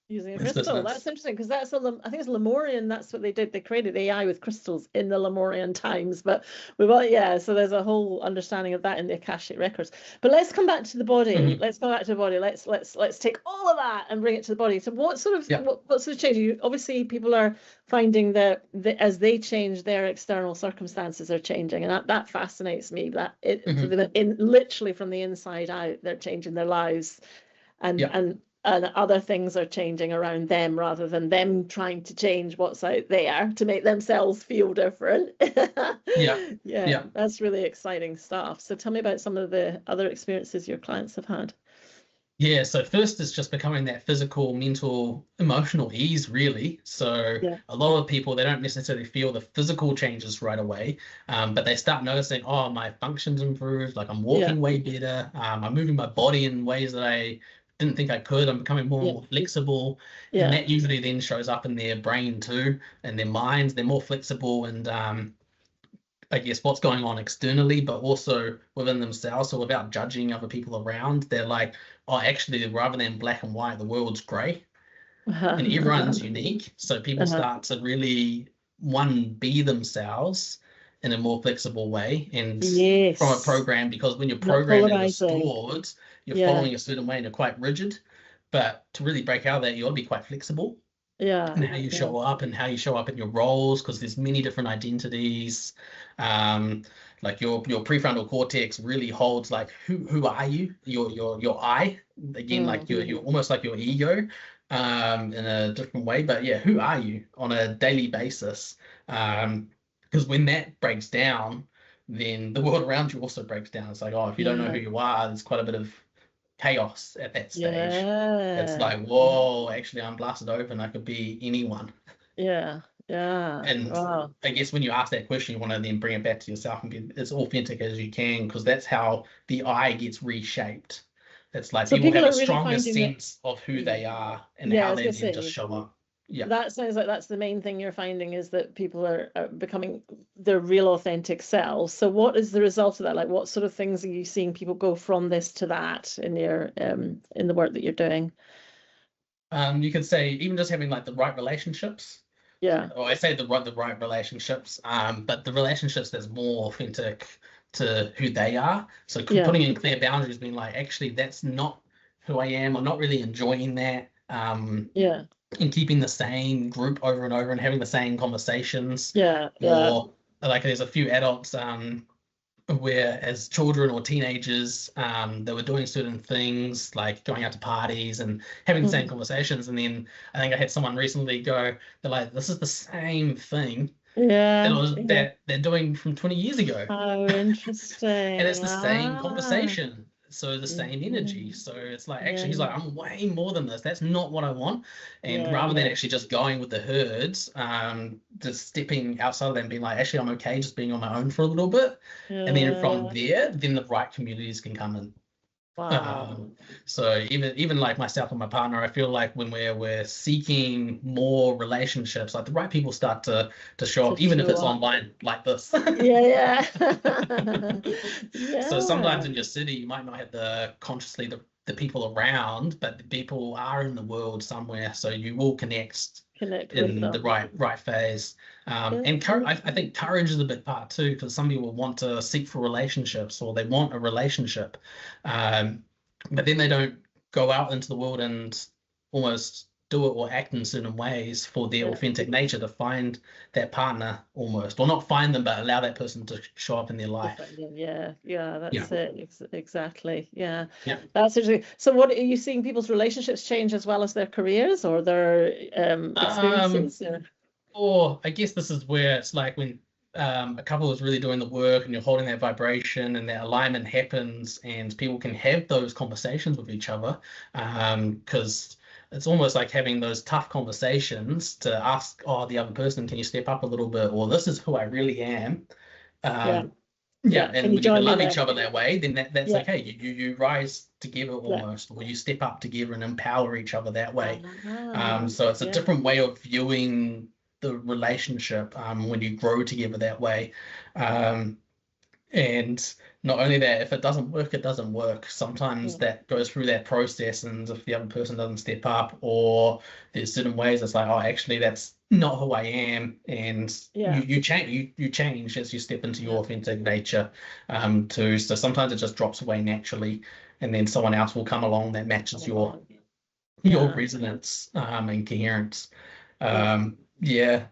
Using a this crystal. business. That's interesting because I think it's Lemurian. That's what they did. They created AI with crystals in the Lemurian times. But we've got, yeah, so there's a whole understanding of that in the Akashic records. But let's come back to the body. Mhm. Let's go back to the body. Let's take all of that and bring it to the body. So Yeah. what sort of change? Obviously, people are finding that as they change, their external circumstances are changing, and that fascinates me. That it for Mhm. them in literally from the inside out, they're changing their lives and Yeah. and and other things are changing around them rather than them trying to change what's out there to make themselves feel different. Yeah. Yeah, Yeah. that's really exciting stuff. So tell me about some of the other experiences your clients have had. Yeah, so first is just becoming that physical, mental, emotional ease, really. So Yeah, a lot of people, they don't necessarily feel the physical changes right away, but they start noticing, oh, my function's improved, like I'm yeah, walking way better, I'm moving my body in ways that I didn't think I could, I'm becoming more and yeah, more flexible, and yeah. that usually then shows up in their brain too, and their minds, they're more flexible and I guess what's going on externally, but also within themselves. So without judging other people around, they're like, oh, actually, rather than black and white, the world's gray Uh-huh, and uh-huh, everyone's unique. So people uh-huh. start to really, one, be themselves in a more flexible way. And from a Yes, program, because when you're not programmed and polarizing. restored, you're Yeah, following a certain way and you're quite rigid. But to really break out of that, you got to be quite flexible yeah, and how you yeah. show up and how you show up in your roles because there's many different identities. um like your prefrontal cortex really holds like who are you, your I, again, like Mm. you're almost like your ego, in a different way, but yeah, who are you on a daily basis? Because when that breaks down, then the world around you also breaks down. It's like, oh, if you don't know Yeah, who you are, there's quite a bit of chaos at that stage. It's yeah, like, whoa, actually, I'm blasted open. I could be anyone. yeah, yeah. And Wow. I guess when you ask that question, you want to then bring it back to yourself and be as authentic as you can, because that's how the I gets reshaped. It's like So people people have a are really stronger finding that, sense of who they are and yeah, I how was they gonna then just say show up. Yeah. that sounds like that's the main thing you're finding is that people are becoming their real authentic selves. So what is the result of that? Like what sort of things are you seeing people go from this to that in your in the work that you're doing? You could say even just having like the right relationships. Yeah, Or I say the right relationships, but the relationships that's more authentic to who they are. So yeah, putting in clear boundaries, being like, actually, that's not who I am. I'm not really enjoying that. yeah, And keeping the same group over and over and having the same conversations. yeah, yeah. Or like, there's a few adults where as children or teenagers, they were doing certain things like going out to parties and having the same Mhm. conversations. And then I think I had someone recently go, they're like, this is the same thing Yeah, yeah. that they're doing from 20 years ago. How And interesting. it's the same Ah. conversation. So the same energy. Mhm. So it's like, actually, he's like, Yeah, I'm way more than this. That's not what I want. And yeah, rather than yeah, actually just going with the herds, just stepping outside of that and being like, actually, I'm okay just being on my own for a little bit. And then from yeah. there, then the right communities can come in. Wow. Um, so even like myself and my partner, I feel like when we're seeking more relationships, like the right people start to show To up, even if show it's up. online like this. Yeah, yeah. So sometimes Yeah. in your city, you might not have the people around, but the people are in the world somewhere, so you will connect Connect with in the them. right phase. Yeah, And yeah. I think courage is a big part too, because some people want to seek for relationships or they want a relationship, um, but then they don't go out into the world and almost do it or act in certain ways for their Yeah. authentic nature to find that partner almost, or not find them, but allow that person to show up in their life. Defending. Yeah, yeah, Yeah, that's it. Exactly. Yeah. yeah. That's interesting. So what are you seeing people's relationships change as well as their careers or their Um, experiences? Or or I guess this is where it's like when a couple is really doing the work and you're holding that vibration and that alignment happens and people can have those conversations with each other. Because it's almost like having those tough conversations to ask, oh, the other person, can you step up a little bit? Or this is who I really am. yeah, Um, yeah, yeah. Can and you when you can join me love each there? other that way, then that's Yeah, okay. You rise together yeah. almost, or you step up together and empower each other that way. Ah, So it's a yeah. different way of viewing the relationship when you grow together that way. Um, and not only that, if it doesn't work, it doesn't work. Sometimes Yeah. that goes through that process, and if the other person doesn't step up, or there's certain ways, it's like, oh, actually, that's not who I am, and Yeah. you change as you step into your Yeah. authentic nature, too. So sometimes it just drops away naturally, and then someone else will come along that matches Come along. your Yeah. resonance, and coherence. Yeah. Yeah.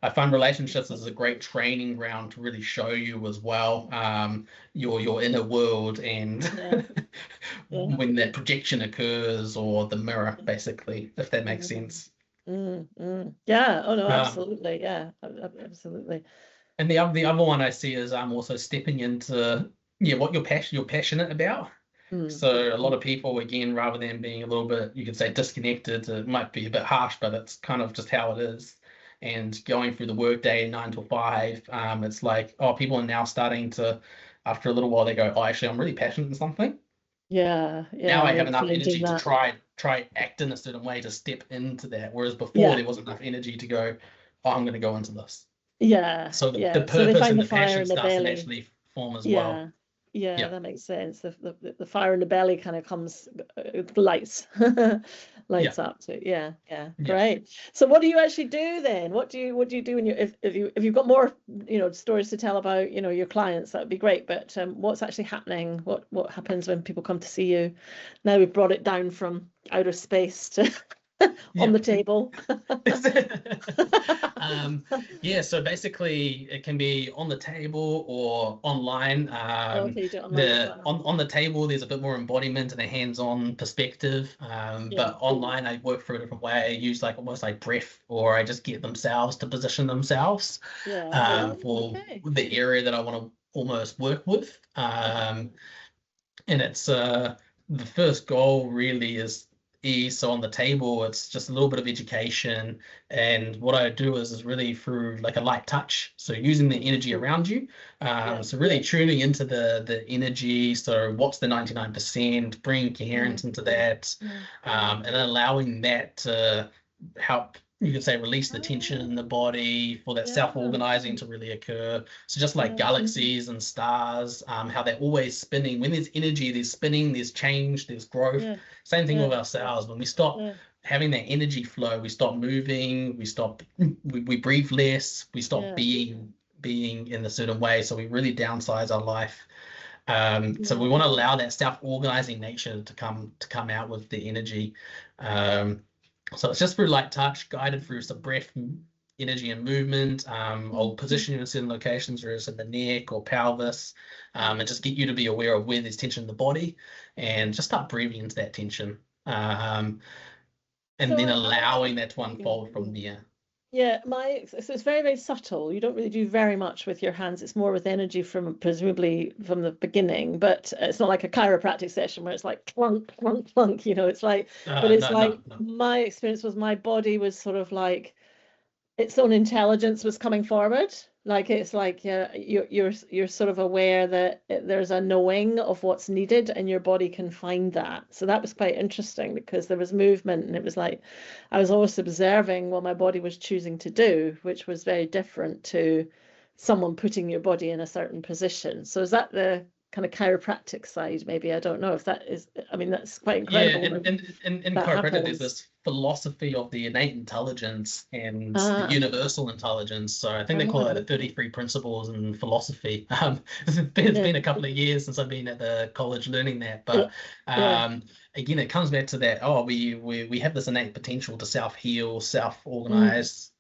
I find relationships is a great training ground to really show you as well, your inner world, and Yeah. Yeah. when that projection occurs, or the mirror, basically, if that makes Mm, sense. yeah. Oh no, Um, absolutely. Yeah. Absolutely. and the other one I see is I'm also stepping into, yeah, what you're passionate about. Mm, So a lot mm, of people, again, rather than being a little bit, you could say, disconnected, it might be a bit harsh, but it's kind of just how it is. And going through the workday 9 to 5, it's like, oh, people are now starting to, after a little while, they go, oh, actually, I'm really passionate in something. yeah. Now Yeah. I You're have enough changing energy to that. try act in a certain way to step into that. Whereas before, Yeah. there wasn't enough energy to go, oh, I'm going to go into this. Yeah. So the Yeah. So they purpose find and the the fire passion in the starts to belly. naturally form as well. Yeah, yeah, Yeah, that makes sense. The fire in the belly kind of comes lights yeah, lights up to yeah, yeah, yeah. great. So what do you actually do then? What do you do when you if you've got more stories to tell about your clients, that would be great. But what's actually happening? What happens when people come to see you? Now we've brought it down from outer space to on Yeah. the table. Um, yeah, so basically it can be on the table or online. Okay, you do it online as The well. on the table there's a bit more embodiment and a hands-on perspective. Yeah, But online I work through a different way. I use like almost like breath, or I just get themselves to position themselves yeah, yeah. for Okay. the area that I want to almost work with. And it's the first goal really is so on the table it's just a little bit of education, and what I do is really through like a light touch, so using the energy around you, Yeah. so really tuning into the energy. So what's the 99%, bringing Mm, coherence into that, mm, and allowing that to help, you could say, release the tension in Ah, the body for that yeah, self-organizing to really occur. So just like yeah, galaxies and stars, how they're always spinning. When there's energy, there's spinning, there's change, there's growth. yeah, Same thing yeah, with ourselves. When we stop yeah, having that energy flow, we stop moving, we breathe less, we stop yeah, being in a certain way. So we really downsize our life. So we yeah, want to allow that self-organizing nature to come out with the energy. Um, so it's just through light touch, guided through some breath, energy, and movement. I'll mm, position you in certain locations, whether it's in the neck or pelvis, mm. and just get you to be aware of where there's tension in the body, and just start breathing into that tension, and So then I allowing that to unfold from there. yeah, so it's very, very subtle. You don't really do very much with your hands. It's more with energy from presumably from the beginning, but it's not like a chiropractic session where it's like clunk, clunk, clunk, it's like, but it's No, no, like no. my experience was my body was sort of like its own intelligence was coming forward. Like it's like you're sort of aware that there's a knowing of what's needed and your body can find that. So that was quite interesting because there was movement and it was like I was always observing what my body was choosing to do, which was very different to someone putting your body in a certain position. So is that the kind of chiropractic side? Maybe I don't know if that is. I mean, that's quite Yeah, incredible and when in that chiropractic, there's happens. this philosophy of the innate intelligence and the Ah, universal intelligence. So I think they call it ah, the 33 principles in philosophy. It's been a couple of years since I've been at the college learning that, yeah, but yeah. again, it comes back to that. Oh, we have this innate potential to self-heal, Mm, self-organize,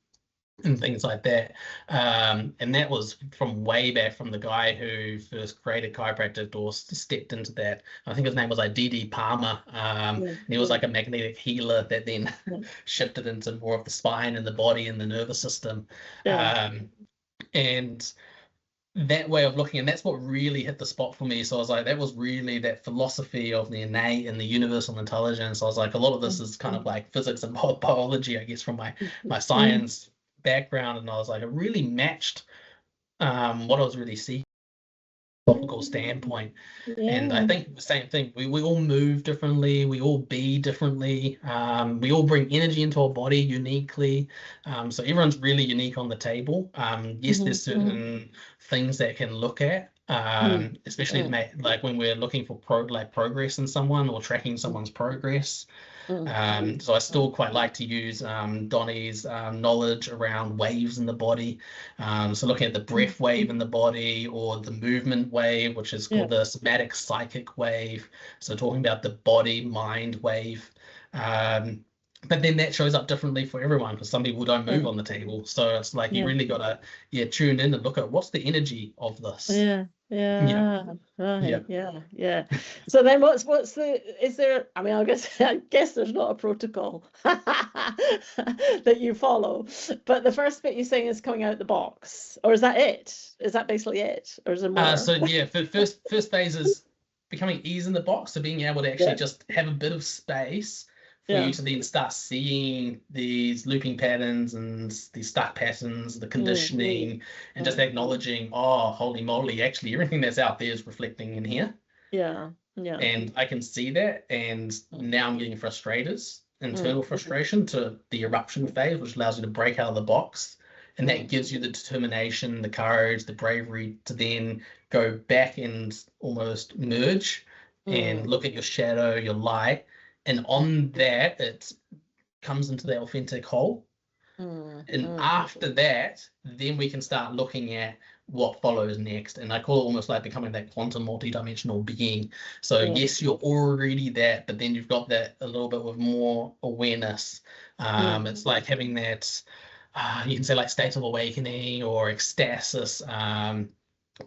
and things like that. And that was from way back from the guy who first created chiropractic or stepped into that. I think his name was like D.D. Palmer. yeah, And he was like a magnetic healer that then yeah, shifted into more of the spine and the body and the nervous system. yeah. Um, and that way of looking, and that's what really hit the spot for me. So I was like, that was really that philosophy of the innate and the universal intelligence. I was like, a lot of this Mm, is kind of mm, like physics and biology, I guess, from my mm, science background, and I was like, it really matched what I was really seeking from a philosophical standpoint. And I yeah. think the same thing. We all move differently. We all be differently. We all bring energy into our body uniquely. So everyone's really unique on the table. Yes, Mhm, there's mhm, certain things that can look at. especially to make, like when we're looking for progress in someone or tracking someone's progress. So I still quite like to use Donnie's knowledge around waves in the body. So looking at the breath wave in the body or the movement wave, which is called the somatic psychic wave. So talking about the body mind wave. But then that shows up differently for everyone because some people don't move on the table. So it's like you really got to tune in and look at what's the energy of this. Right. So then what's is there, I mean, I guess there's not a protocol that you follow, but the first bit you're saying is coming out the box, or is that it? Is that basically it? Or is there more? So yeah, first phase is becoming ease in the box. So being able to actually just have a bit of space for you to then start seeing these looping patterns and these stuck patterns, the conditioning, and just acknowledging, oh, holy moly, actually everything that's out there is reflecting in here. And I can see that, and now I'm getting frustrated, internal frustration to the eruption phase, which allows you to break out of the box. And that gives you the determination, the courage, the bravery to then go back and almost merge and look at your shadow, your light. And on that, it comes into the authentic whole. And after that, then we can start looking at what follows next. And I call it almost like becoming that quantum multidimensional being. So yes, you're already that, but then you've got that a little bit with more awareness. It's like having that, you can say like state of awakening or ecstasis,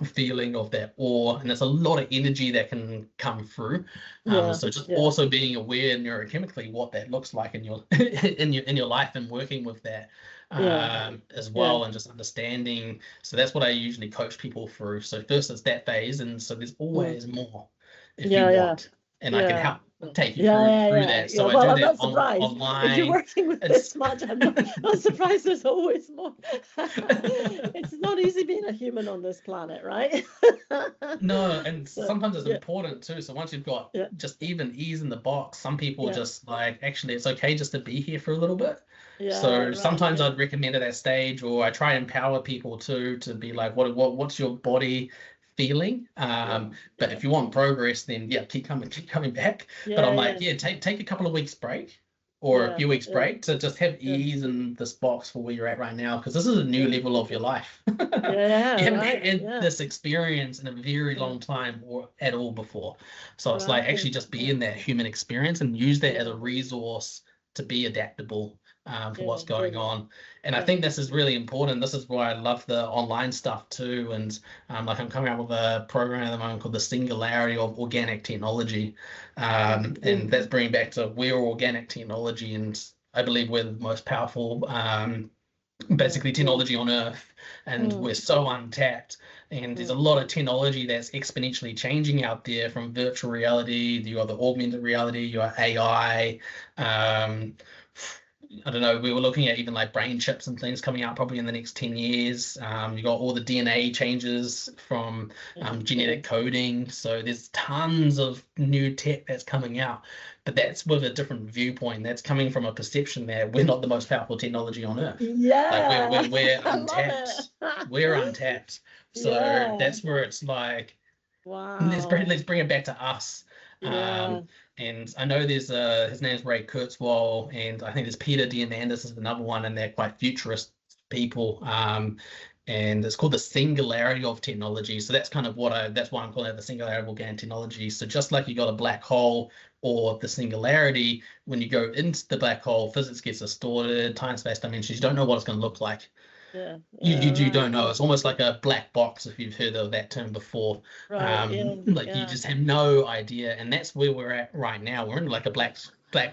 feeling of that awe, and there's a lot of energy that can come through. So just also being aware neurochemically what that looks like in your in your life and working with that as well, and just understanding. So that's what I usually coach people through. So first it's that phase, and so there's always more if you want, and I can help take you through that. So well, I I'm do not that surprised. online. If you're working with this much, I'm not surprised there's always more. It's not easy being a human on this planet, right? No, and sometimes it's important too. So once you've got just even ease in the box, some people just like, actually, it's okay just to be here for a little bit. So sometimes I'd recommend at that stage, or I try and empower people to be like, what's your body feeling? But if you want progress, then keep coming back. But I'm like, take a couple of weeks break or a few weeks break to just have ease in this box for where you're at right now, because this is a new level of your life. You haven't had this experience in a very long time or at all before. So it's like actually just be in that human experience and use that as a resource to be adaptable for what's going on. And I think this is really important. This is why I love the online stuff too. And like I'm coming up with a program at the moment called the Singularity of Organic Technology. And that's bringing back to we're organic technology, and I believe we're the most powerful basically technology on Earth, and we're so untapped. And there's a lot of technology that's exponentially changing out there, from virtual reality, you got the augmented reality, you got AI. I don't know, we were looking at even like brain chips and things coming out probably in the next 10 years. You got all the DNA changes from genetic coding. So there's tons of new tech that's coming out, but that's with a different viewpoint. That's coming from a perception that we're not the most powerful technology on Earth. Like we're untapped. We're untapped. So that's where it's like, let's bring it back to us. And I know there's his name's Ray Kurzweil, and I think there's Peter Diamandis is another one, and they're quite futurist people. And it's called the Singularity of Technology. So that's kind of that's why I'm calling it the Singularity of Organic Technology. So just like you got a black hole or the singularity, when you go into the black hole, physics gets distorted, time, space, dimensions, you don't know what it's going to look like. You don't know. It's almost like a black box, if you've heard of that term before. You just have no idea, and that's where we're at right now. We're in like a black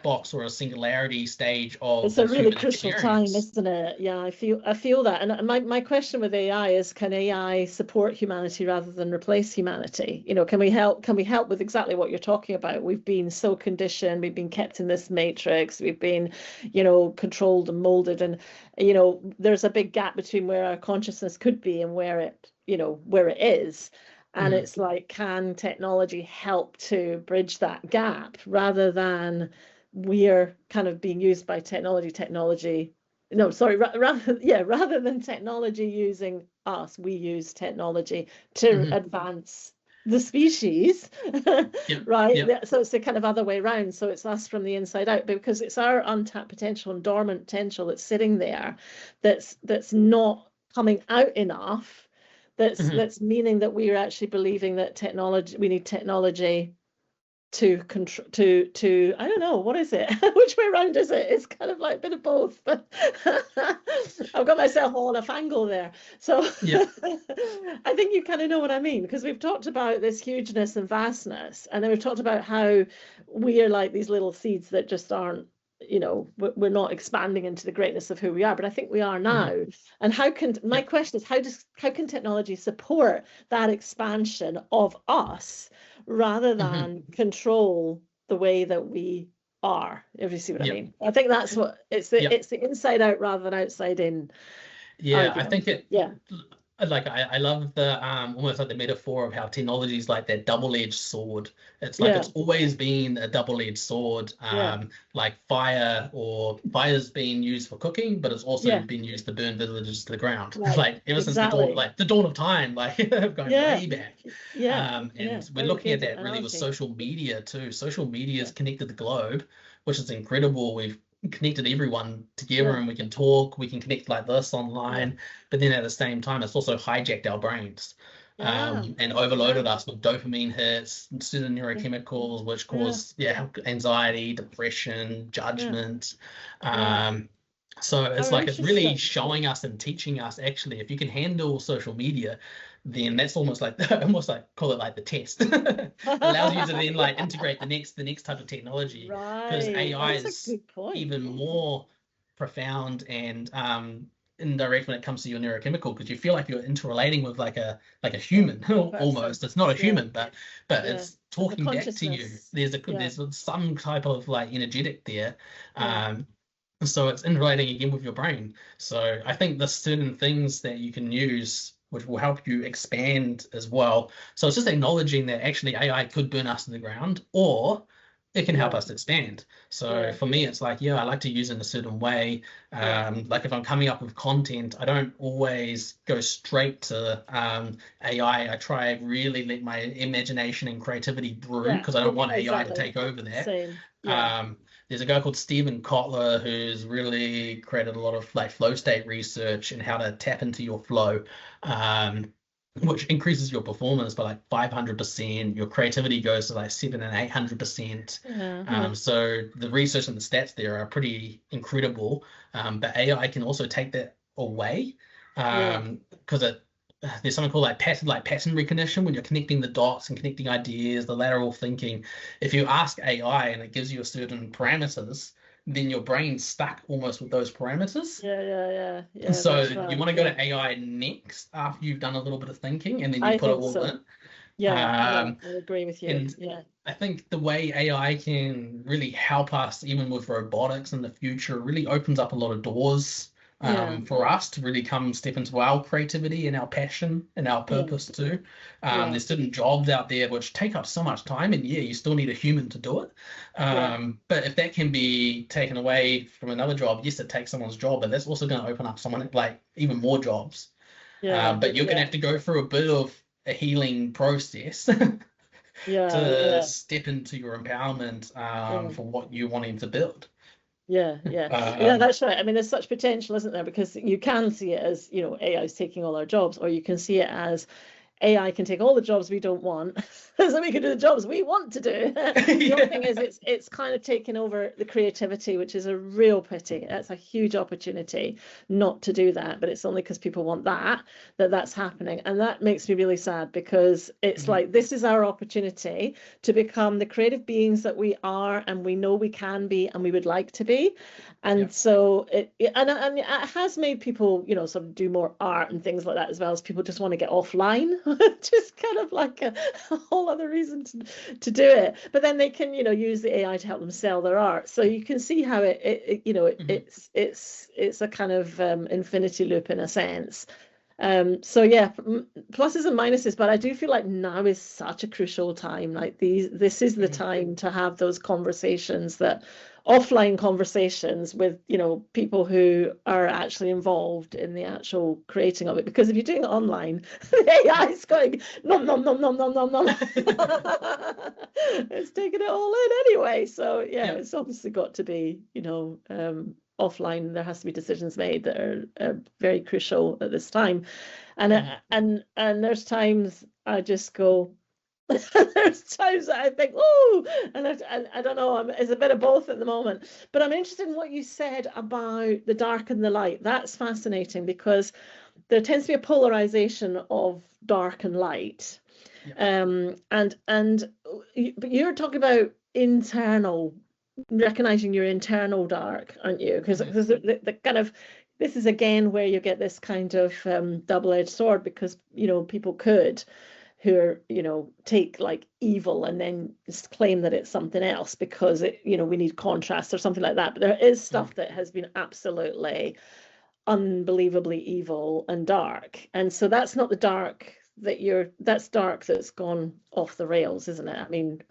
box or a singularity stage of it's a really crucial time, isn't it? I feel that. And my question with AI is, can AI support humanity rather than replace humanity? Can we help with exactly what you're talking about? We've been so conditioned, we've been kept in this matrix, we've been controlled and molded, and there's a big gap between where our consciousness could be and where it is. And it's like, can technology help to bridge that gap rather than we're kind of being used by technology no, sorry, rather than technology using us, we use technology to Hmm. advance the species, Yep. right? Yep. So it's the kind of other way around. So it's us from the inside out, because it's our untapped potential and dormant potential that's sitting there, that's not coming out enough. Hmm. That's meaning that we are actually believing that we need technology to control, to I don't know, what is it? Which way around is it? It's kind of like a bit of both, but I've got myself all in a fangle there. So Yep. I think you kind of know what I mean, because we've talked about this hugeness and vastness, and then we've talked about how we are like these little seeds that just aren't, we're not expanding into the greatness of who we are, but I think we are Hmm. now. And my Yep. question is, how can technology support that expansion of us, rather Hmm. than control the way that we are, if you see what I Yep. mean? I think that's what Yep. it's the inside out rather than outside in Yeah, I argument. think it Yeah, like I love the almost like the metaphor of how technology is like that double-edged sword. It's like yeah, it's always been a double-edged sword. yeah, Like fire's being used for cooking, but it's also yeah, been used to burn villages to the ground. right, Like ever since exactly. the dawn of time, like going Yeah, way back. yeah, yeah, And we're very looking at good that really with analogy. social media too. Social media has Yeah, connected the globe, which is incredible. We've connected everyone together yeah, and we can talk, we can connect like this yeah, online, but then at the same time, it's also hijacked our brains yeah, and right, yeah, overloaded us with dopamine hits, certain yeah, neurochemicals, which yeah, cause anxiety, depression, yeah, judgment. yeah. Um, so How it's like it's really interesting. showing us and teaching us actually if you can handle social media, then that's almost like almost like call it like the test. Allows you to then like Yeah, integrate the next type of technology because right. AI That's a is good point. even more profound and indirect when it comes to your neurochemical because you feel like you're interrelating with like a Yeah, human a person. almost. It's not a Yeah, human, but yeah. it's There's a talking back to you. consciousness. Yeah, There's some type of like energetic there. yeah, Um, so it's interrelating again with your brain. So I think there's certain things that you can use which will help you expand as well. So it's just acknowledging that actually AI could burn us to the ground or it can help yeah, us expand. So yeah, for me, it's like, yeah, I like to use it in a certain way. yeah, Like if I'm coming up with content, I don't always go straight to AI. I try really let my imagination and creativity brew yeah. because I don't want AI to Exactly. take over that. Same. Yeah, Um, there's a guy called Stephen Kotler who's really created a lot of like flow state research and how to tap into your flow, um, which increases your performance by like 500%. Your creativity goes to like 700 and 800%. yeah, yeah, So the research and the stats there are pretty incredible. But AI can also take that away yeah, because there's something called like pattern recognition when you're connecting the dots and connecting ideas, the lateral thinking. If you ask AI and it gives you a certain parameters, then your brain's stuck almost with those parameters. yeah, yeah, yeah, And yeah. so That's you right. want to go Yeah, to AI next after you've done a little bit of thinking and then you I put it think all so. in. Yeah, yeah. Um, I agree with you. and Yeah, I think the way AI can really help us, even with robotics in the future, really opens up a lot of doors yeah, for us to really come step into our creativity and our passion and our yeah, purpose too. yeah, There's certain jobs out there which take up so much time, and yeah, you still need a human to do it. yeah, But if that can be taken away from another job, yes, it takes someone's job, but that's also going to open up someone like even more jobs. yeah, But you're going to yeah, have to go through a bit of a healing process yeah, to yeah, step into your empowerment yeah. for what you're wanting to build. Yeah, yeah, yeah, Um, that's right. I mean, there's such potential, isn't there? Because you can see it as, AI is taking all our jobs, or you can see it as AI can take all the jobs we don't want, so we can do the jobs we want to do. The only thing yeah. is, it's kind of taken over the creativity, which is a real pity. That's a huge opportunity not to do that, but it's only because people want that's happening, and that makes me really sad, because it's Mhm. like this is our opportunity to become the creative beings that we are, and we know we can be, and we would like to be. And Yep. so and it has made people, sort of do more art and things like that, as well as people just want to get offline, just kind of like a whole other reason to do it. But then they can, use the AI to help them sell their art. So you can see how Mhm. it's a kind of infinity loop in a sense. So yeah, pluses and minuses, but I do feel like now is such a crucial time. Like this is the Mhm. time to have those conversations, that offline conversations with, people who are actually involved in the actual creating of it. Because if you're doing it online, the AI is going nom nom nom nom nom nom nom. It's taking it all in anyway. So yeah, Yeah. it's obviously got to be, offline. There has to be decisions made that are very crucial at this time. And Mhm. and there's times I just go, there's times that I think, oh, and I don't know, it's a bit of both at the moment. But I'm interested in what you said about the dark and the light. That's fascinating because there tends to be a polarization of dark and light. Yeah. But you're talking about internal, recognizing your internal dark, aren't you? Because Mhm. the kind of, this is again where you get this kind of double-edged sword, because people could, who are, take like evil and then just claim that it's something else because we need contrast or something like that. But there is Mhm. stuff that has been absolutely unbelievably evil and dark. And so that's not the dark that's dark that's gone off the rails, isn't it? I mean,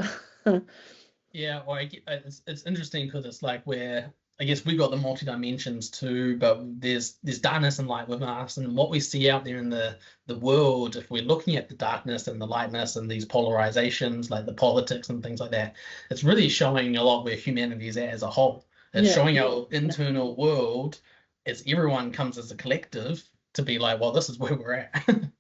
Yeah, well, it's interesting because it's like where I guess we got the multi dimensions too, but there's darkness and light within us, and what we see out there in the world, if we're looking at the darkness and the lightness and these polarizations, like the politics and things like that, it's really showing a lot where humanity is at as a whole. It's yeah. showing our internal world as everyone comes as a collective to be like, well, this is where we're at.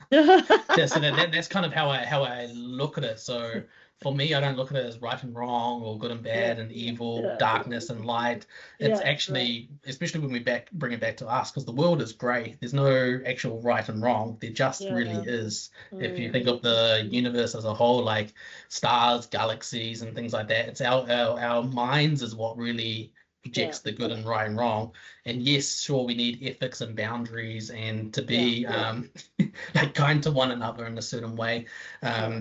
That's kind of how I look at it. So for me, I don't look at it as right and wrong or good and Yeah, bad and evil, yeah, darkness and light. It's yeah, right. actually, especially when we bring it back to us, because the world is grey. There's no actual right and wrong. There just really Yeah. is. If you think Mm. of the universe as a whole, like stars, galaxies, and things like that, it's our minds is what really Yeah, projects the good and right and wrong. And yes, sure, we need ethics and boundaries and to yeah, be like kind to one another in a certain way. yeah,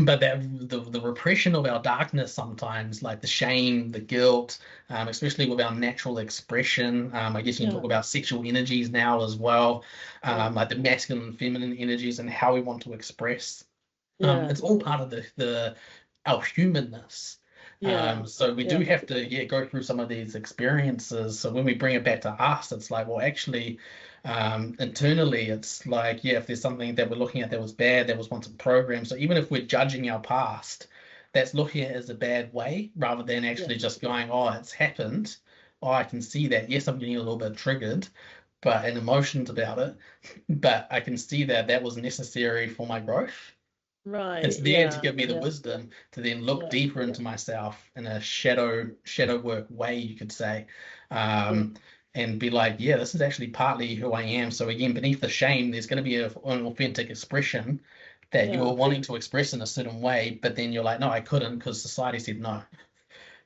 But that the repression of our darkness sometimes, like the shame, the guilt, especially with our natural expression. I guess you can yeah, talk about sexual energies now as well, yeah, like the masculine and feminine energies and how we want to express. yeah, It's all part of the our humanness. yeah, So we do yeah, have to go through some of these experiences. So when we bring it back to us, it's like, well, actually, internally, it's like, yeah, if there's something that we're looking at that was bad, that was once a program. So even if we're judging our past, that's looking at it as a bad way rather than yeah, actually just going, oh, it's happened. Oh, I can see that. Yes, I'm getting a little bit triggered, but and emotions about it. But I can see that that was necessary for my growth. It's right, there to yeah, give me the yeah, wisdom to then look yeah, deeper into myself in a shadow work way, you could say, yeah, and be like, yeah, this is actually partly who I am. So again, beneath the shame, there's going to be an authentic expression that you yeah, were wanting to express in a certain way, but then you're like, no, I couldn't because society said no,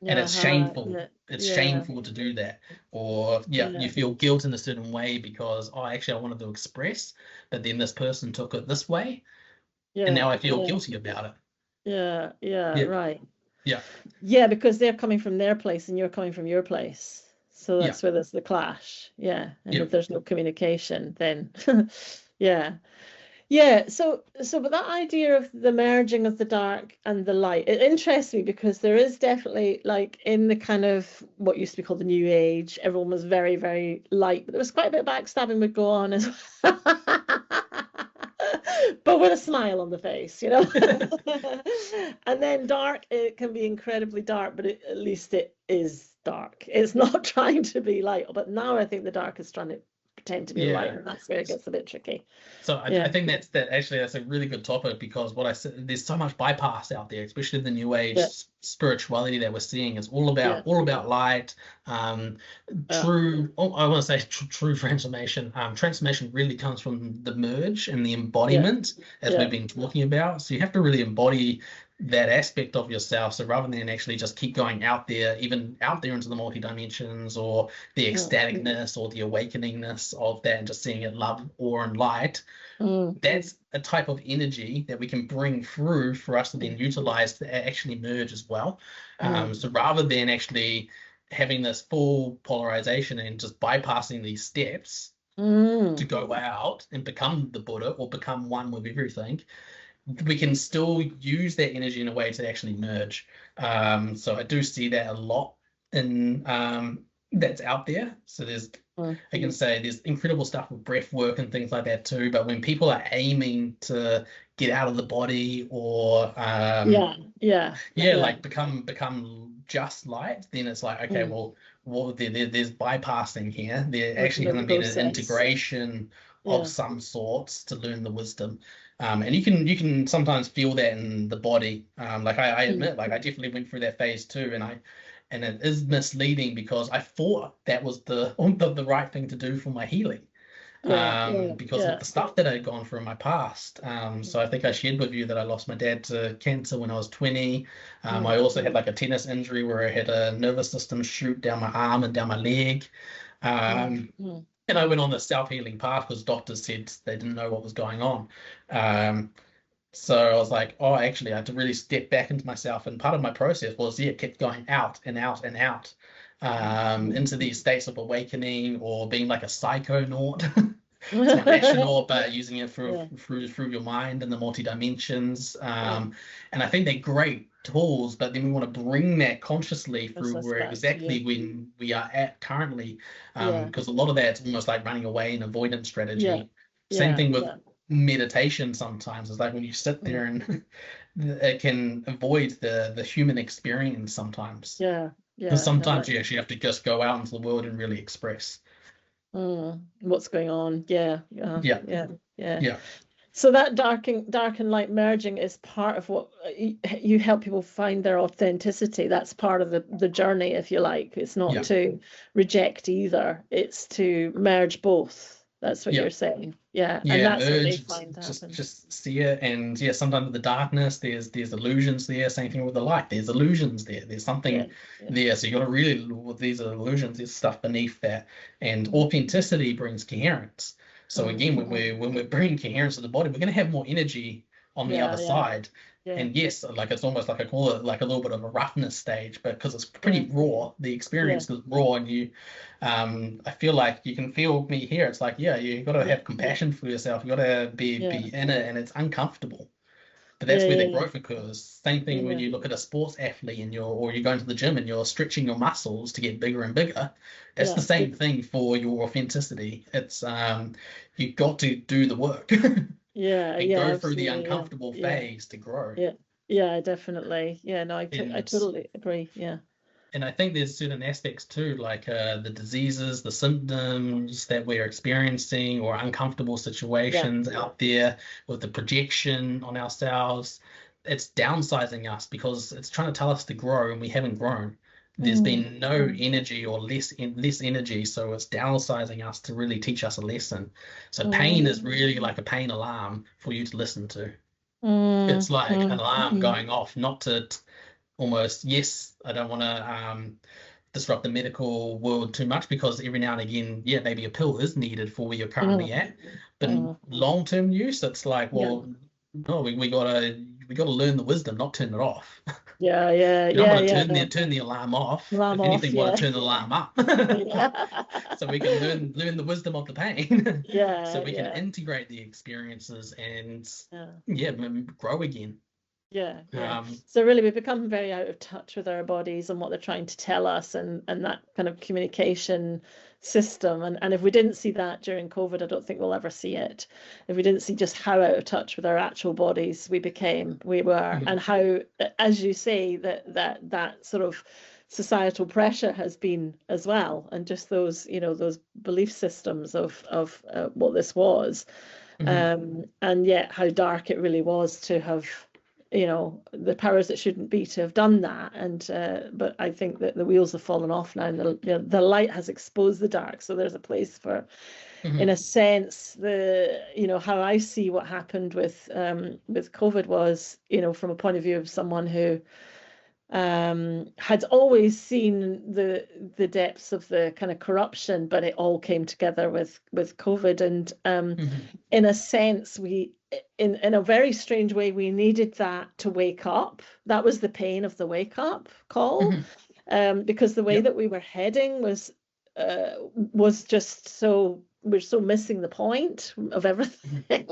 and yeah, it's shameful. yeah, It's yeah, shameful to do that, or yeah, you yeah, feel guilt in a certain way because oh, actually, I wanted to express, but then this person took it this way, and yeah, now I feel yeah, guilty about it. yeah, yeah, Yeah, right. yeah, Yeah, because they're coming from their place and you're coming from your place. So yeah, that's where there's the clash. Yeah. And yeah, if there's no communication, then yeah. Yeah. But that idea of the merging of the dark and the light, it interests me because there is definitely, like, in the kind of what used to be called the New Age, everyone was very, very light, but there was quite a bit of backstabbing would go on as well. But with a smile on the face, you know. And then dark, it can be incredibly dark, but at least it is dark. It's not trying to be light. But now I think the dark is trying to pretend to be light, yeah. and that's where it gets a bit tricky. So I Yeah, think that's a really good topic because what I said there's so much bypass out there, especially the new age yeah, spirituality that we're seeing is yeah, all about light, um, yeah, true. Oh, I want to say true transformation. Transformation really comes from the merge and the yeah, embodiment, as we've yeah, been talking about. So you have to really embody that aspect of yourself. So rather than actually just keep going out there, even out there into the multi dimensions or the mm, ecstaticness or the awakeningness of that and just seeing it love, awe, and light, mm, that's a type of energy that we can bring through for us to then mm, utilize to actually merge as well. mm, So rather than actually having this full polarization and just bypassing these steps, to go out and become the Buddha or become one with everything, we can still use that energy in a way to actually merge. So I do see that a lot in that's out there. So I can say there's incredible stuff with breath work and things like that too. But when people are aiming to get out of the body or like become just light, then it's like, okay, well, there's bypassing here. There actually hasn't been an integration of some sorts to learn the wisdom. And you can sometimes feel that in the body. Like I admit, like I definitely went through that phase too, and it is misleading because I thought that was the right thing to do for my healing. Because of the stuff that I'd gone through in my past. So I think I shared with you that I lost my dad to cancer when I was 20. I also had like a tennis injury where I had a nervous system shoot down my arm and down my leg. And I went on the self-healing path because doctors said they didn't know what was going on. So I was like, oh, actually, I had to really step back into myself. And part of my process was, kept going out and out and out into these states of awakening or being like a psychonaut. It's not an astronaut, but using it through your mind and the multi-dimensions. And I think they're great tools, but then we want to bring that consciously through where exactly when we are at currently. Because a lot of that's almost like running away and avoidance strategy. Same thing with meditation sometimes. It's like when you sit there and it can avoid the human experience sometimes. Because sometimes you actually have to just go out into the world and really express what's going on. Yeah. Yeah. So that dark and light merging is part of what you help people find their authenticity. That's part of the journey, if you like. It's not to reject either. It's to merge both. That's what you're saying. And that's merge, what they find happen. Just see it, and sometimes with the darkness, there's illusions there. Same thing with the light. There's illusions there. There's something there. So you got to really, with these illusions, there's stuff beneath that. And authenticity brings coherence. So again, when we're bringing coherence to the body, we're going to have more energy on the other side. And yes, like it's almost like I call it like a little bit of a roughness stage, but because it's pretty raw, the experience is raw, and I feel like you can feel me here. It's like, you got to have compassion for yourself. You got to be in it, and it's uncomfortable. But that's where the growth occurs. Same thing when you look at a sports athlete and you're going to the gym and you're stretching your muscles to get bigger and bigger. That's the same thing for your authenticity. It's you've got to do the work. and go through the uncomfortable phase to grow. Definitely. No, I totally agree. And I think there's certain aspects too, like the diseases, the symptoms that we're experiencing, or uncomfortable situations out there with the projection on ourselves. It's downsizing us because it's trying to tell us to grow, and we haven't grown. There's been no energy or less energy, so it's downsizing us to really teach us a lesson. So pain is really like a pain alarm for you to listen to. It's like an alarm going off, not to almost, I don't want to disrupt the medical world too much, because every now and again, maybe a pill is needed for where you're currently at. But long-term use, it's like, well, no, we gotta learn the wisdom, not turn it off. You don't want to turn the alarm off. If anything, want to turn the alarm up. So we can learn the wisdom of the pain. So we can integrate the experiences and grow again. So really we become very out of touch with our bodies and what they're trying to tell us, and that kind of communication system, and if we didn't see that during COVID, I don't think we'll ever see it. If we didn't see just how out of touch with our actual bodies we were, and how, as you say, that sort of societal pressure has been as well, and just those those belief systems of what this was, and yet how dark it really was to have the powers that shouldn't be to have done that. And but I think that the wheels have fallen off now, and the light has exposed the dark. So there's a place for, in a sense, how I see what happened with COVID was, from a point of view of someone who had always seen the depths of the kind of corruption, but it all came together with COVID. And in a sense, in a very strange way, we needed that to wake up. That was the pain of the wake up call, because the way that we were heading was just so we're so missing the point of everything.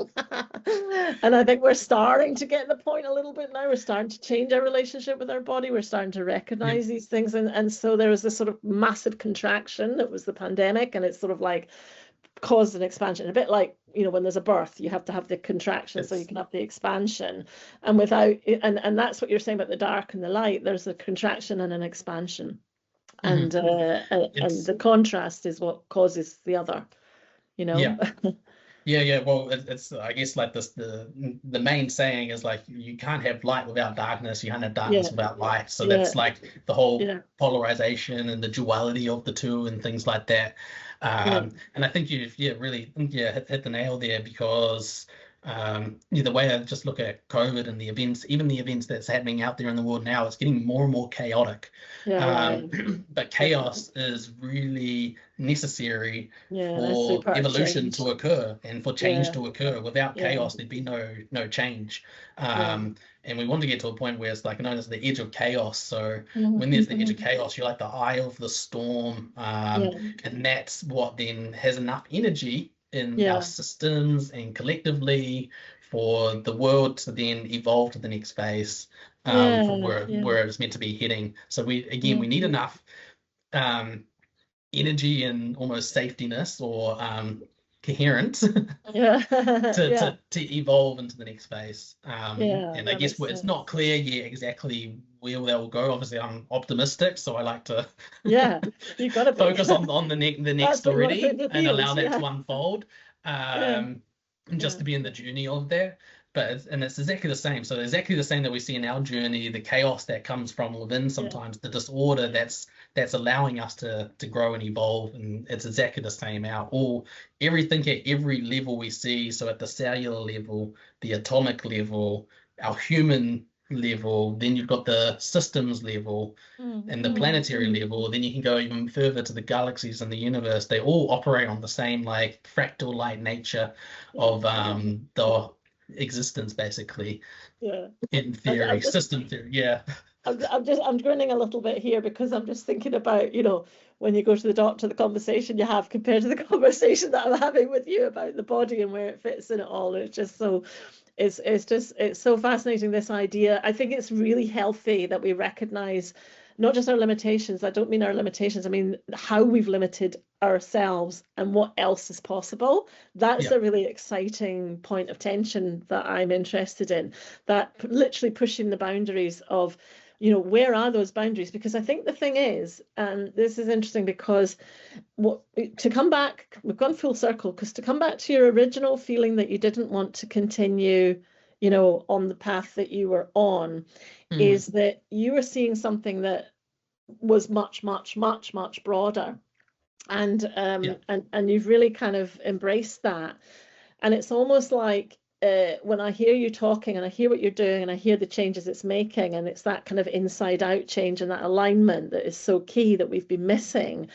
And I think we're starting to get the point a little bit now. We're starting to change our relationship with our body. We're starting to recognize these things. And so there was this sort of massive contraction that was the pandemic, and it's sort of like caused an expansion, a bit like, you know, when there's a birth, you have to have the contraction so you can have the expansion. And without, and that's what you're saying about the dark and the light. There's a contraction and an expansion. And and the contrast is what causes the other, you know. Yeah. Well, it's I guess like this, the main saying is like you can't have light without darkness, you can't have darkness without light. So that's like the whole polarization and the duality of the two and things like that. And I think you've really hit the nail there, because the way I just look at COVID and the events, even the events that's happening out there in the world now, it's getting more and more chaotic. But chaos is really necessary for evolution to occur and for change to occur. Without chaos, there'd be no change. And we want to get to a point where it's like known as the edge of chaos. So when there's the edge of chaos, you're like the eye of the storm, and that's what then has enough energy in our systems and collectively for the world to then evolve to the next phase, from where it's meant to be heading. So we need enough energy and almost safetyness or coherence to evolve into the next phase. And I guess it's not clear yet exactly where that will go. Obviously, I'm optimistic, so I like to you got to focus on the next already and allow that to unfold, just to be in the journey of that. But it's exactly the same. So exactly the same that we see in our journey, the chaos that comes from within, sometimes the disorder that's allowing us to grow and evolve, and it's exactly the same out. Everything at every level we see. So at the cellular level, the atomic level, our human level, then you've got the systems level and the planetary level, then you can go even further to the galaxies and the universe. They all operate on the same like fractal light nature of the existence, basically. In theory, system theory. I'm grinning a little bit here because I'm just thinking about, you know, when you go to the doctor, the conversation you have compared to the conversation that I'm having with you about the body and where it fits in it all. It's just so it's so fascinating, this idea. I think it's really healthy that we recognize not just our limitations. I don't mean our limitations, I mean how we've limited ourselves and what else is possible. That's a really exciting point of tension that I'm interested in, that literally pushing the boundaries of, you know, where are those boundaries? Because I think the thing is, and this is interesting because to come back, we've gone full circle, because to come back to your original feeling that you didn't want to continue, you know, on the path that you were on, is that you were seeing something that was much, much, much, much broader. And and you've really kind of embraced that. And it's almost like when I hear you talking and I hear what you're doing and I hear the changes it's making, and it's that kind of inside out change and that alignment that is so key that we've been missing.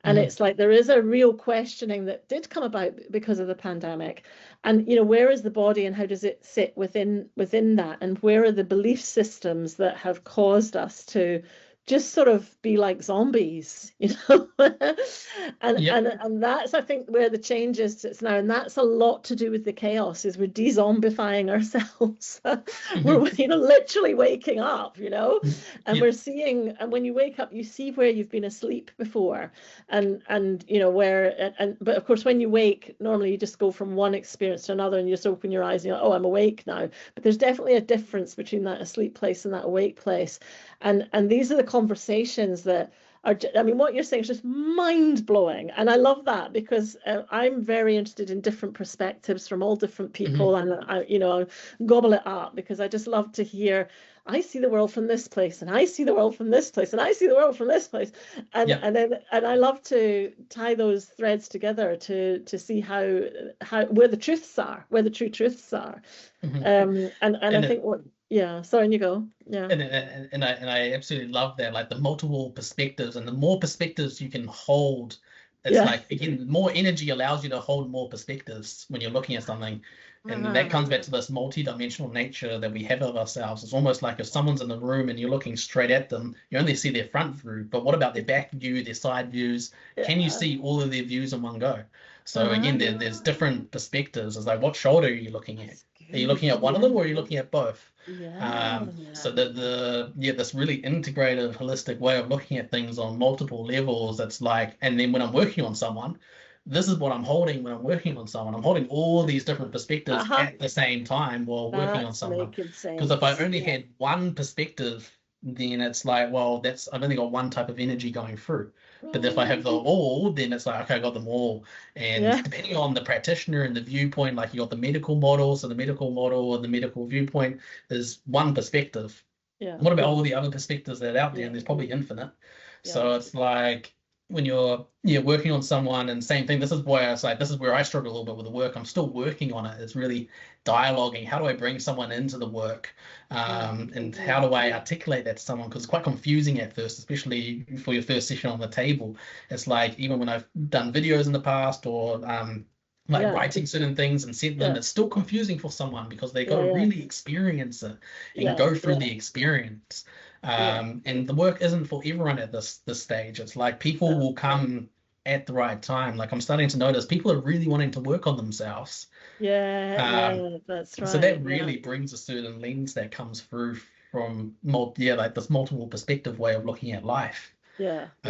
And it's like there is a real questioning that did come about because of the pandemic. And, you know, where is the body and how does it sit within that? And where are the belief systems that have caused us to just sort of be like zombies, you know? and that's, I think, where the change is now. And that's a lot to do with the chaos, is we're de-zombifying ourselves. We're, you know, literally waking up, you know, and we're seeing, and when you wake up, you see where you've been asleep before, and you know, but of course, when you wake, normally you just go from one experience to another, and you just open your eyes and you're like, oh, I'm awake now. But there's definitely a difference between that asleep place and that awake place. And these are the conversations that are, I mean, what you're saying is just mind-blowing. And I love that, because I'm very interested in different perspectives from all different people. And I, you know, gobble it up, because I just love to hear, I see the world from this place, and I see the world from this place, and I see the world from this place. And I love to tie those threads together to see how where the truths are, where the true truths are. And I think sorry, and you go. And I absolutely love that, like the multiple perspectives, and the more perspectives you can hold it's like, again, more energy allows you to hold more perspectives when you're looking at something. And that comes back to this multi-dimensional nature that we have of ourselves. It's almost like if someone's in the room and you're looking straight at them, you only see their front view, but what about their back view, their side views? Can you see all of their views in one go? So again, there's different perspectives. It's like, what shoulder are you looking at? Are you looking at one of them, or are you looking at both? So this really integrative, holistic way of looking at things on multiple levels. It's like, and then when I'm working on someone, this is what I'm holding when I'm working on someone. I'm holding all these different perspectives at the same time while working on someone. Because if I only had one perspective, then it's like, well, I've only got one type of energy going through. But if I have them all, then it's like, okay, I got them all. And depending on the practitioner and the viewpoint, like you got the medical model, so the medical model or the medical viewpoint is one perspective. What about all the other perspectives that are out there? And there's probably infinite. So it's like, when you're working on someone, and same thing, this is why it's like, this is where I struggle a little bit with the work. I'm still working on it. It's really dialoguing. How do I bring someone into the work? And how do I articulate that to someone? Because it's quite confusing at first, especially for your first session on the table. It's like, even when I've done videos in the past, or writing certain things and sent them, it's still confusing for someone because they got to really experience it and go through the experience. And the work isn't for everyone at this stage. It's like people will come at the right time. Like, I'm starting to notice people are really wanting to work on themselves. That's right. So that really brings a certain lens that comes through from like this multiple perspective way of looking at life. That's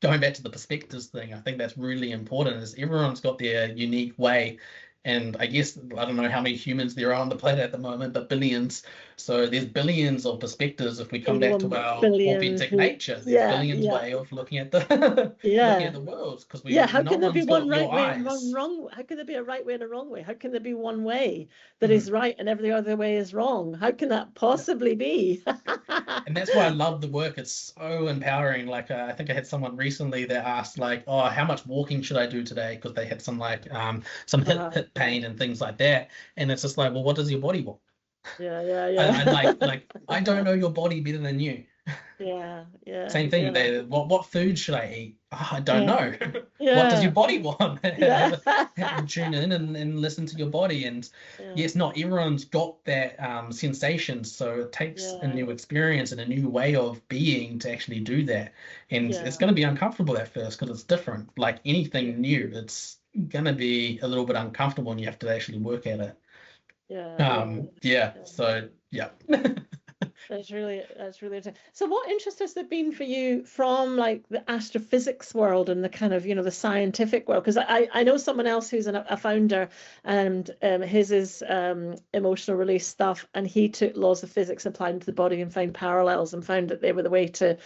going back to the perspectives thing. I think that's really important, is everyone's got their unique way. And I guess, I don't know how many humans there are on the planet at the moment, but billions. So there's billions of perspectives if we come back to our authentic nature. There's billions way of looking at the looking at the world. Because how can there be one right way and one wrong? How can there be a right way and a wrong way? How can there be one way that is right and every other way is wrong? How can that possibly be? And that's why I love the work. It's so empowering. Like, I think I had someone recently that asked, like, oh, how much walking should I do today? Because they had some some hip pain and things like that. And it's just like, well, what does your body want? I don't know your body better than you. Same thing. What food should I eat? Oh, I don't know. What does your body want? Tune in and listen to your body. And yes, not everyone's got that sensation, so it takes a new experience and a new way of being to actually do that. And it's going to be uncomfortable at first because it's different. Like anything new, it's going to be a little bit uncomfortable, and you have to actually work at it. That's really interesting. So what interest has there been for you from like the astrophysics world and the kind of, the scientific world? Because I know someone else who's a founder, and his is emotional release stuff, and he took laws of physics, applied them to the body, and found parallels, and found that they were the way to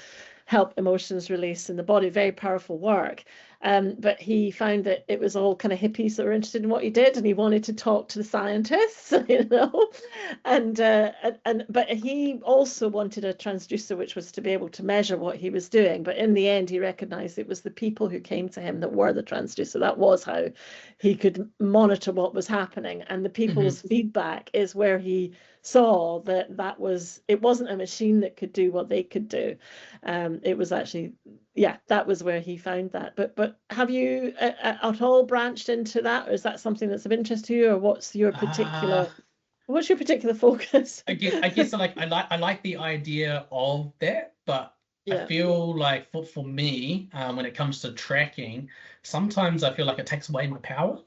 help emotions release in the body. Very powerful work. But he found that it was all kind of hippies that were interested in what he did, and he wanted to talk to the scientists, but he also wanted a transducer, which was to be able to measure what he was doing. But in the end, he recognized it was the people who came to him that were the transducer. That was how he could monitor what was happening, and the people's feedback is where he saw that it wasn't a machine that could do what they could do. It was actually, that was where he found that. But have you at all branched into that, or is that something that's of interest to you, or what's your particular focus? I guess I like the idea of that, but I feel like for me, when it comes to tracking, sometimes I feel like it takes away my power.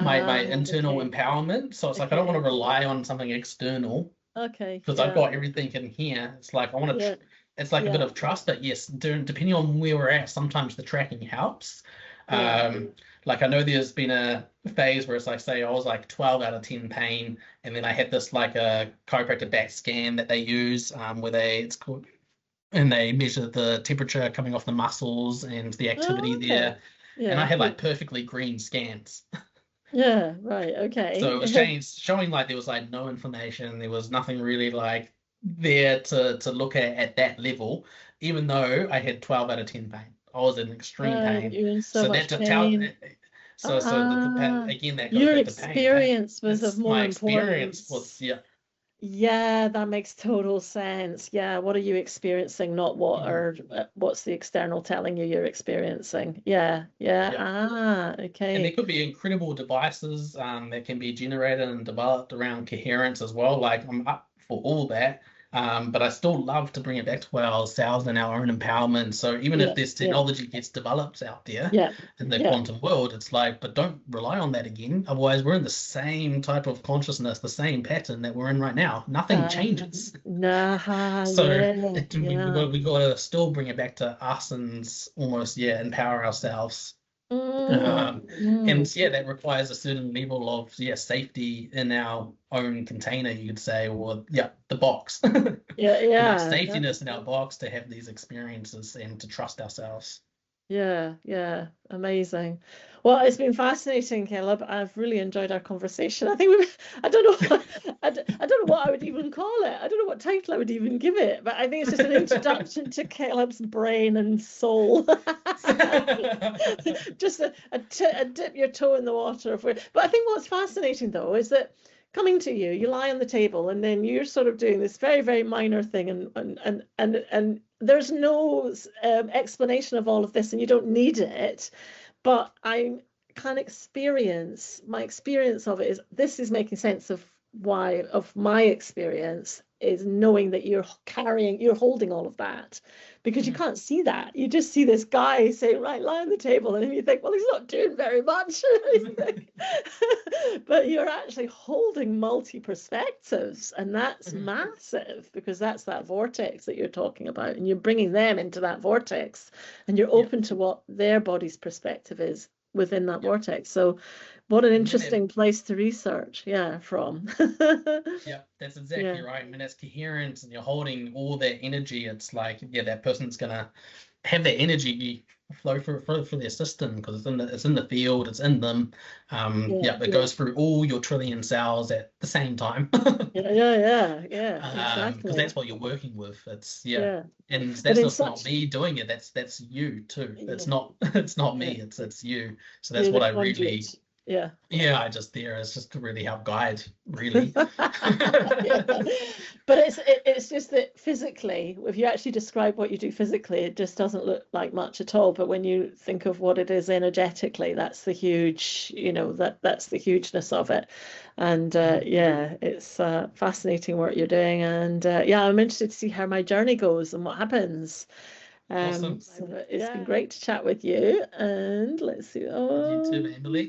My internal empowerment. So it's like, I don't want to rely on something external. Because I've got everything in here. It's like, I want to, it's like a bit of trust, but yes, depending on where we're at, sometimes the tracking helps. Like, I know there's been a phase where it's like, say I was like 12 out of 10 pain, and then I had this like a chiropractor back scan that they use, where it's called, and they measure the temperature coming off the muscles and the activity there. And I had like perfectly green scans. So it was showing like there was like no inflammation, there was nothing really like there to look at that level, even though I had 12 out of 10 pain. I was in extreme pain. You're in so much pain. Again, that goes your back to pain. experience was of more my importance. experience was Yeah, that makes total sense. Yeah, what are you experiencing, not what Mhm. are what's the external telling you you're experiencing? Yeah, yeah. Yeah. Ah, And there okay. could be incredible devices that can be generated and developed around coherence as well. Like I'm up for all that. But I still love to bring it back to ourselves and our own empowerment. So even if Yeah, this yeah, technology gets developed out there yeah, in the yeah. quantum world, it's like, but don't rely on that again. Otherwise, we're in the same type of consciousness, the same pattern that we're in right now. Nothing changes. Nah, So yeah, yeah. we got to still bring it back to us and almost, yeah, empower ourselves. Mm, Um, mm. and yeah, that requires a certain level of yeah safety in our own container, you could say, or yeah, the box. Yeah, Enough yeah. safetiness in our box to have these experiences and to trust ourselves. Yeah, yeah, amazing. Well, it's been fascinating, Caleb. I've really enjoyed our conversation. I think I don't know, I don't know what I would even call it. I don't know what title I would even give it, but I think it's just an introduction to Caleb's brain and soul. Just a dip your toe in the water. But I think what's fascinating though is that coming to you, you lie on the table and then you're sort of doing this very, very minor thing and there's no explanation of all of this and you don't need it. But I can experience, my experience of it is this is making sense of why, of my experience is knowing that you're carrying, you're holding all of that because you Mhm. can't see that. You just see this guy saying, right, lie on the table. And then you think, well, he's not doing very much. But you're actually holding multi perspectives. And that's Mhm. massive because that's that vortex that you're talking about. And you're bringing them into that vortex and you're Yeah, open to what their body's perspective is within that yeah. vortex. So, what an And yeah, that interesting place to research, yeah, from. yeah, that's exactly Yeah, right. I mean, that's coherence, and you're holding all that energy. It's like, yeah, that person's gonna have that energy flow through their system because it's in the field, it's in them. yeah, Yeah, it yeah, goes through all your trillion cells at the same time. yeah, yeah, yeah, yeah, Because that's exactly. what you're working with. It's yeah, Yeah, and but that's in just not such, me doing it. That's you too. It's yeah, not it's not yeah, me. It's you. So that's you're the what I conduit. really Yeah. yeah. I just there is just to really help guide really. Yeah. But it's just that physically, if you actually describe what you do physically, it just doesn't look like much at all. But when you think of what it is energetically, that's the huge, that's the hugeness of it. And Mhm. yeah, it's fascinating work you're doing. And yeah, I'm interested to see how my journey goes and what happens. Awesome. So it's been great to chat with you. And let's see. You too, Oh, Emily.